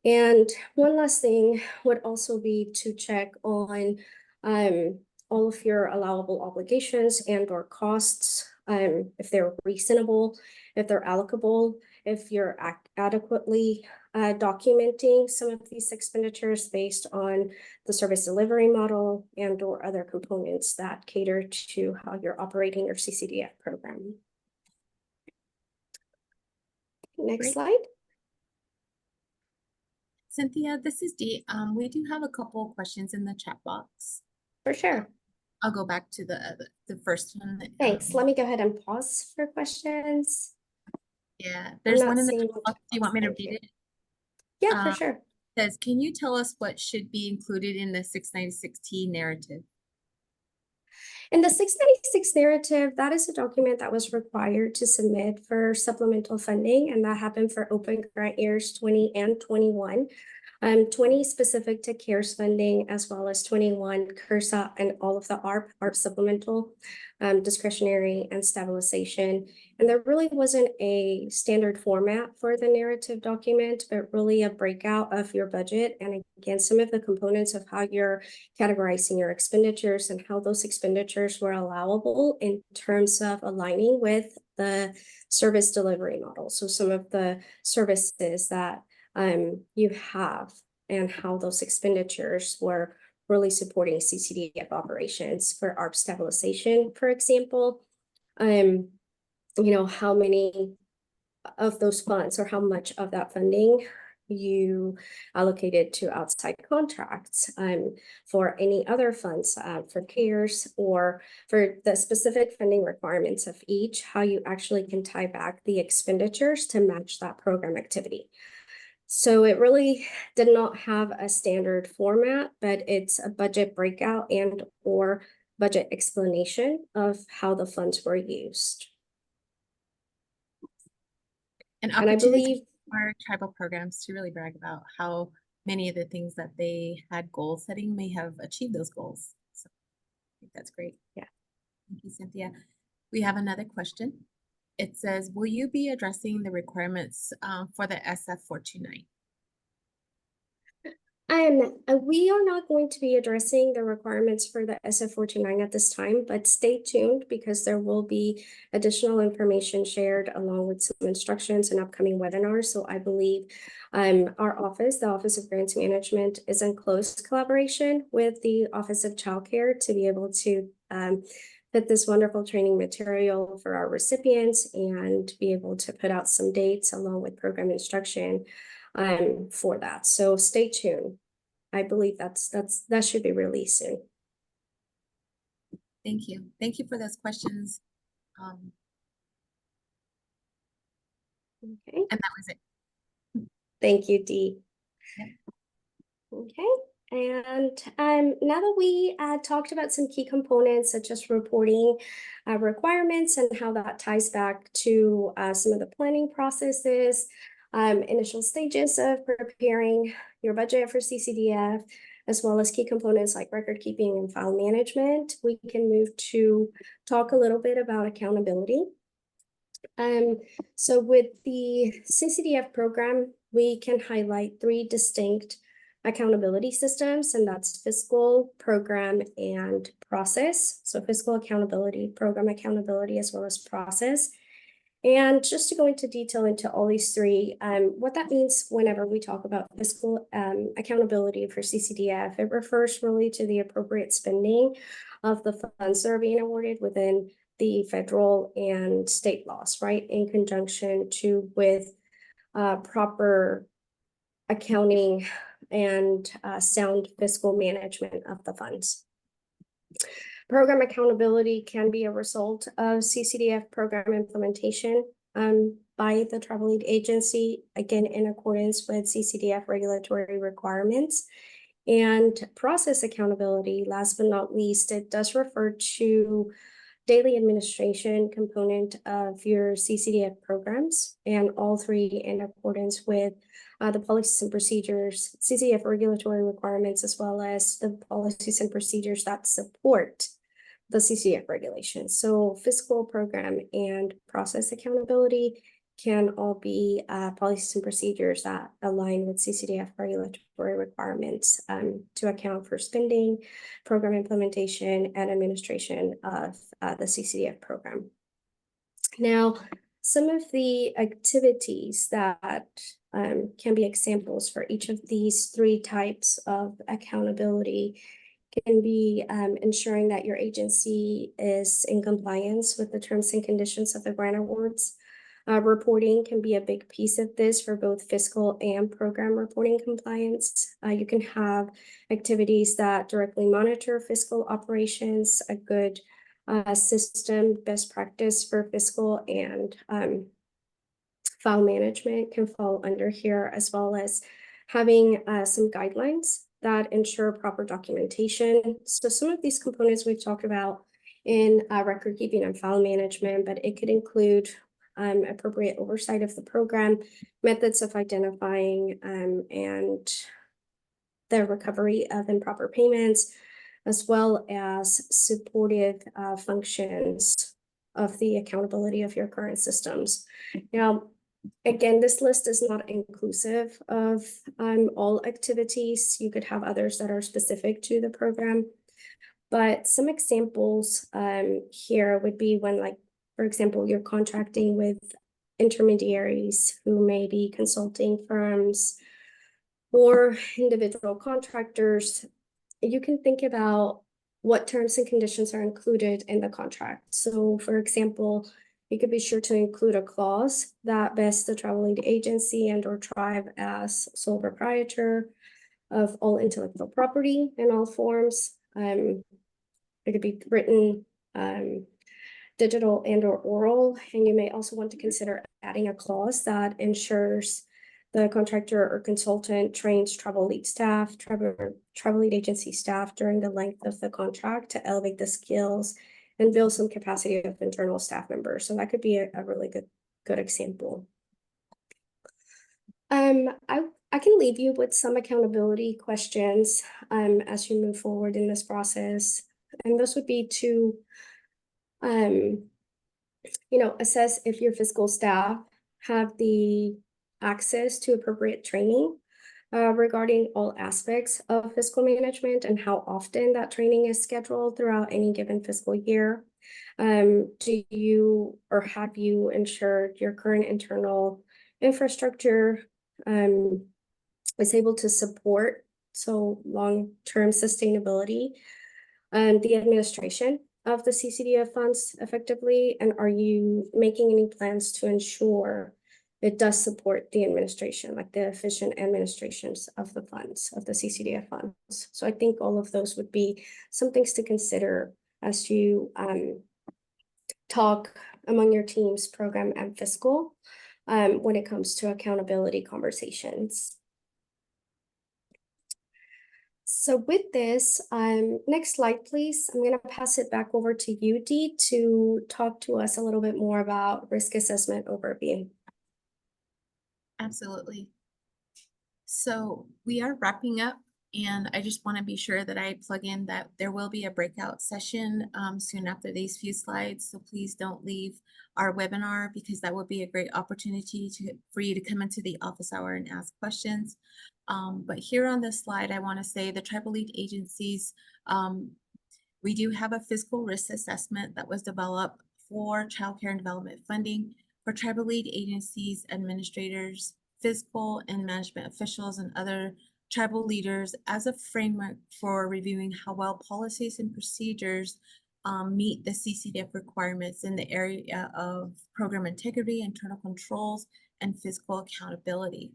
And one last thing would also be to check on all of your allowable obligations and or costs, if they're reasonable, if they're allocable, if you're adequately documenting some of these expenditures based on the service delivery model and or other components that cater to how you're operating your CCDF program. Next slide. Cynthia, this is Dee. We do have a couple of questions in the chat box. For sure. I'll go back to the first one. Thanks. Let me go ahead and pause for questions. Yeah, there's one in the seeing chat box. Do you want me to read it? Yeah, for sure. It says, can you tell us what should be included in the 696T narrative? In the 696 narrative, that is a document that was required to submit for supplemental funding, and that happened for open grant years 20 and 21. 20 specific to CARES funding, as well as 21 CURSA and all of the ARP supplemental, discretionary and stabilization. And there really wasn't a standard format for the narrative document, but really a breakout of your budget. And again, some of the components of how you're categorizing your expenditures and how those expenditures were allowable in terms of aligning with the service delivery model. So some of the services that you have and how those expenditures were really supporting CCDF operations. For ARP stabilization, for example, you know, how many of those funds or how much of that funding you allocated to outside contracts, for any other funds, for CARES, or for the specific funding requirements of each, how you actually can tie back the expenditures to match that program activity. So it really did not have a standard format, but it's a budget breakout and or budget explanation of how the funds were used. And I believe our tribal programs to really brag about how many of the things that they had goal setting may have achieved those goals. So I think that's great. Yeah. Thank you, Cynthia. We have another question. It says, will you be addressing the requirements for the SF 429? We are not going to be addressing the requirements for the SF429 at this time, but stay tuned because there will be additional information shared along with some instructions and upcoming webinars. So I believe our office, the Office of Grants Management, is in close collaboration with the Office of Child Care to be able to put this wonderful training material for our recipients and be able to put out some dates along with program instruction for that. So stay tuned. I believe that should be released soon. Thank you. Thank you for those questions. Okay. And that was it. Thank you, Dee. Yep. Okay. And now that we talked about some key components such as reporting requirements and how that ties back to some of the planning processes, initial stages of preparing your budget for CCDF, as well as key components like record keeping and file management, we can move to talk a little bit about accountability. So with the CCDF program, we can highlight 3 distinct accountability systems, and that's fiscal, program, and process. So fiscal accountability, program accountability, as well as process. And just to go into detail into all these 3, what that means whenever we talk about fiscal accountability for CCDF, it refers really to the appropriate spending of the funds that are being awarded within the federal and state laws, right? In conjunction with proper accounting and sound fiscal management of the funds. Program accountability can be a result of CCDF program implementation by the travel aid agency, again, in accordance with CCDF regulatory requirements. And process accountability, last but not least, it does refer to daily administration component of your CCDF programs, and all 3 in accordance with the policies and procedures, CCDF regulatory requirements, as well as the policies and procedures that support the CCDF regulations. So fiscal, program, and process accountability can all be policies and procedures that align with CCDF regulatory requirements to account for spending, program implementation, and administration of the CCDF program. Now, some of the activities that can be examples for each of these 3 types of accountability can be ensuring that your agency is in compliance with the terms and conditions of the grant awards. Reporting can be a big piece of this for both fiscal and program reporting compliance. You can have activities that directly monitor fiscal operations, a good system, best practice for fiscal and file management can fall under here, as well as having some guidelines that ensure proper documentation. So some of these components we've talked about in record keeping and file management, but it could include appropriate oversight of the program, methods of identifying and the recovery of improper payments, as well as supportive functions of the accountability of your current systems. Now, again, this list is not inclusive of all activities. You could have others that are specific to the program, but some examples here would be when, like, for example, you're contracting with intermediaries who may be consulting firms or individual contractors. You can think about what terms and conditions are included in the contract. So, for example, you could be sure to include a clause that vests the travel aid agency and or tribe as sole proprietor of all intellectual property in all forms. It could be written, digital, and or oral. And you may also want to consider adding a clause that ensures the contractor or consultant trains travel aid staff, travel aid agency staff during the length of the contract to elevate the skills and build some capacity of internal staff members. So that could be a really good example. I can leave you with some accountability questions as you move forward in this process. And this would be to assess if your fiscal staff have the access to appropriate training regarding all aspects of fiscal management and how often that training is scheduled throughout any given fiscal year. Do you or have you ensured your current internal infrastructure is able to support long-term sustainability and the administration of the CCDF funds effectively? And are you making any plans to ensure it does support the administration, like the efficient administrations of the funds, of the CCDF funds? So I think all of those would be some things to consider as you talk among your teams, program and fiscal, when it comes to accountability conversations. So with this, next slide, please. I'm going to pass it back over to you, Dee, to talk to us a little bit more about risk assessment overview. Absolutely. So we are wrapping up, and I just want to be sure that I plug in that there will be a breakout session soon after these few slides. So please don't leave our webinar, because that would be a great opportunity for you to come into the office hour and ask questions. But here on this slide, I want to say the tribal lead agencies, we do have a fiscal risk assessment that was developed for child care and development funding for tribal lead agencies, administrators, fiscal and management officials, and other tribal leaders as a framework for reviewing how well policies and procedures meet the CCDF requirements in the area of program integrity, internal controls, and fiscal accountability.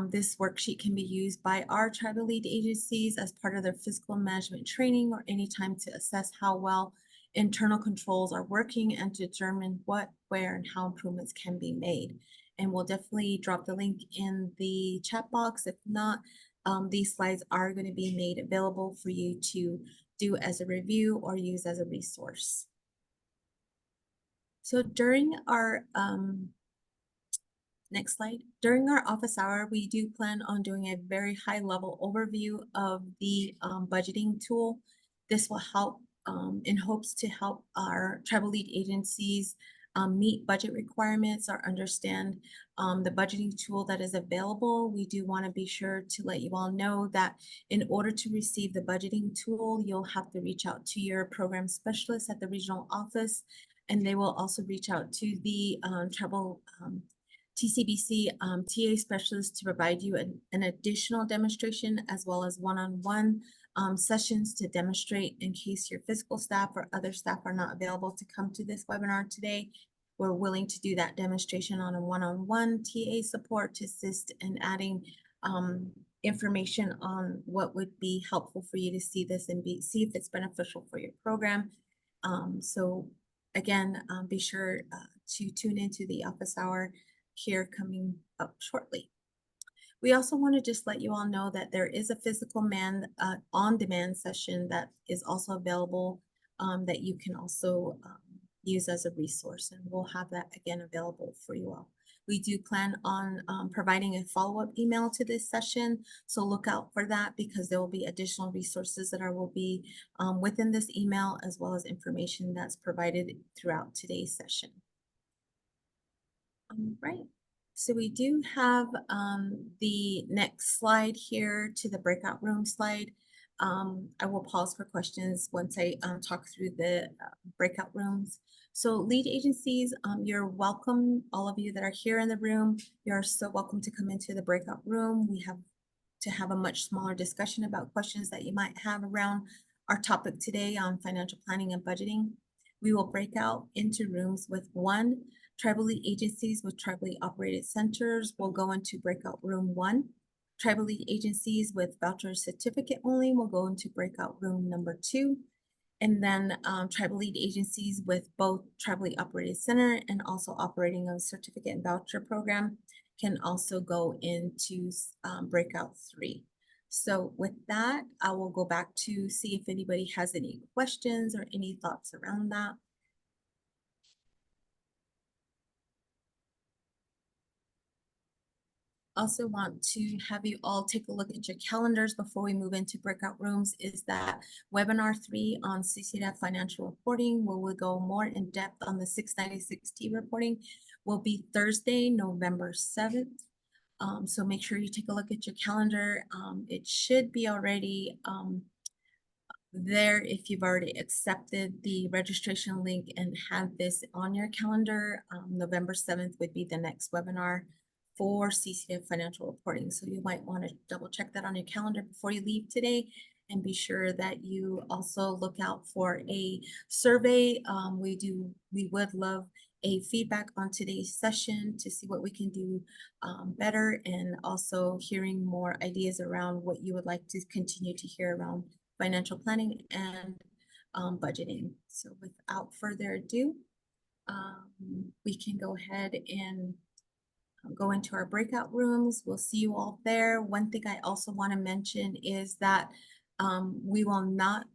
This worksheet can be used by our tribal lead agencies as part of their fiscal management training, or anytime to assess how well internal controls are working and to determine what, where, and how improvements can be made. And we'll definitely drop the link in the chat box. If not, these slides are going to be made available for you to do as a review or use as a resource. So during our next slide. During our office hour, we do plan on doing a very high level overview of the budgeting tool. This will help in hopes to help our tribal lead agencies meet budget requirements or understand the budgeting tool that is available. We do want to be sure to let you all know that in order to receive the budgeting tool, you'll have to reach out to your program specialist at the regional office, and they will also reach out to the tribal TCBC TA specialist to provide you an additional demonstration, as well as one-on-one sessions to demonstrate in case your fiscal staff or other staff are not available to come to this webinar today. We're willing to do that demonstration on a one-on-one TA support to assist in adding information on what would be helpful for you to see this and see if it's beneficial for your program. So again, be sure to tune into the office hour here coming up shortly. We also want to just let you all know that there is a physical on-demand session that is also available that you can also use as a resource, and we'll have that again available for you all. We do plan on providing a follow-up email to this session, so look out for that, because there will be additional resources that will be within this email, as well as information that's provided throughout today's session. Right, so we do have the next slide here to the breakout room slide. I will pause for questions once I talk through the breakout rooms. So lead agencies, you're welcome. All of you that are here in the room, you're so welcome to come into the breakout room. We have to have a much smaller discussion about questions that you might have around our topic today on financial planning and budgeting. We will break out into rooms with one. Tribal lead agencies with tribally operated centers will go into breakout room 1. Tribal lead agencies with voucher certificate only will go into breakout room number 2. And then tribal lead agencies with both tribally operated center and also operating a certificate and voucher program can also go into breakout 3. So with that, I will go back to see if anybody has any questions or any thoughts around that. Also want to have you all take a look at your calendars before we move into breakout rooms. Is that webinar 3 on CCDF financial reporting, where we'll go more in depth on the 696T reporting, will be Thursday, November 7th. So make sure you take a look at your calendar. It should be already there if you've already accepted the registration link and have this on your calendar. November 7th would be the next webinar for CCDF financial reporting. So you might want to double check that on your calendar before you leave today, and be sure that you also look out for a survey. We would love a feedback on today's session to see what we can do better, and also hearing more ideas around what you would like to continue to hear around financial planning and budgeting. So without further ado, we can go ahead and go into our breakout rooms. We'll see you all there. One thing I also want to mention is that we will not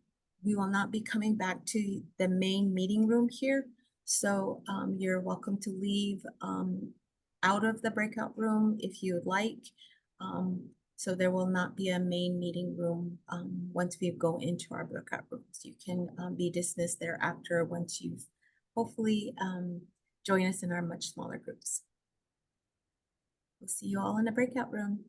be coming back to the main meeting room here. So you're welcome to leave out of the breakout room if you would like. So there will not be a main meeting room once we go into our breakout rooms. You can be dismissed thereafter once you've hopefully joined us in our much smaller groups. We'll see you all in the breakout room.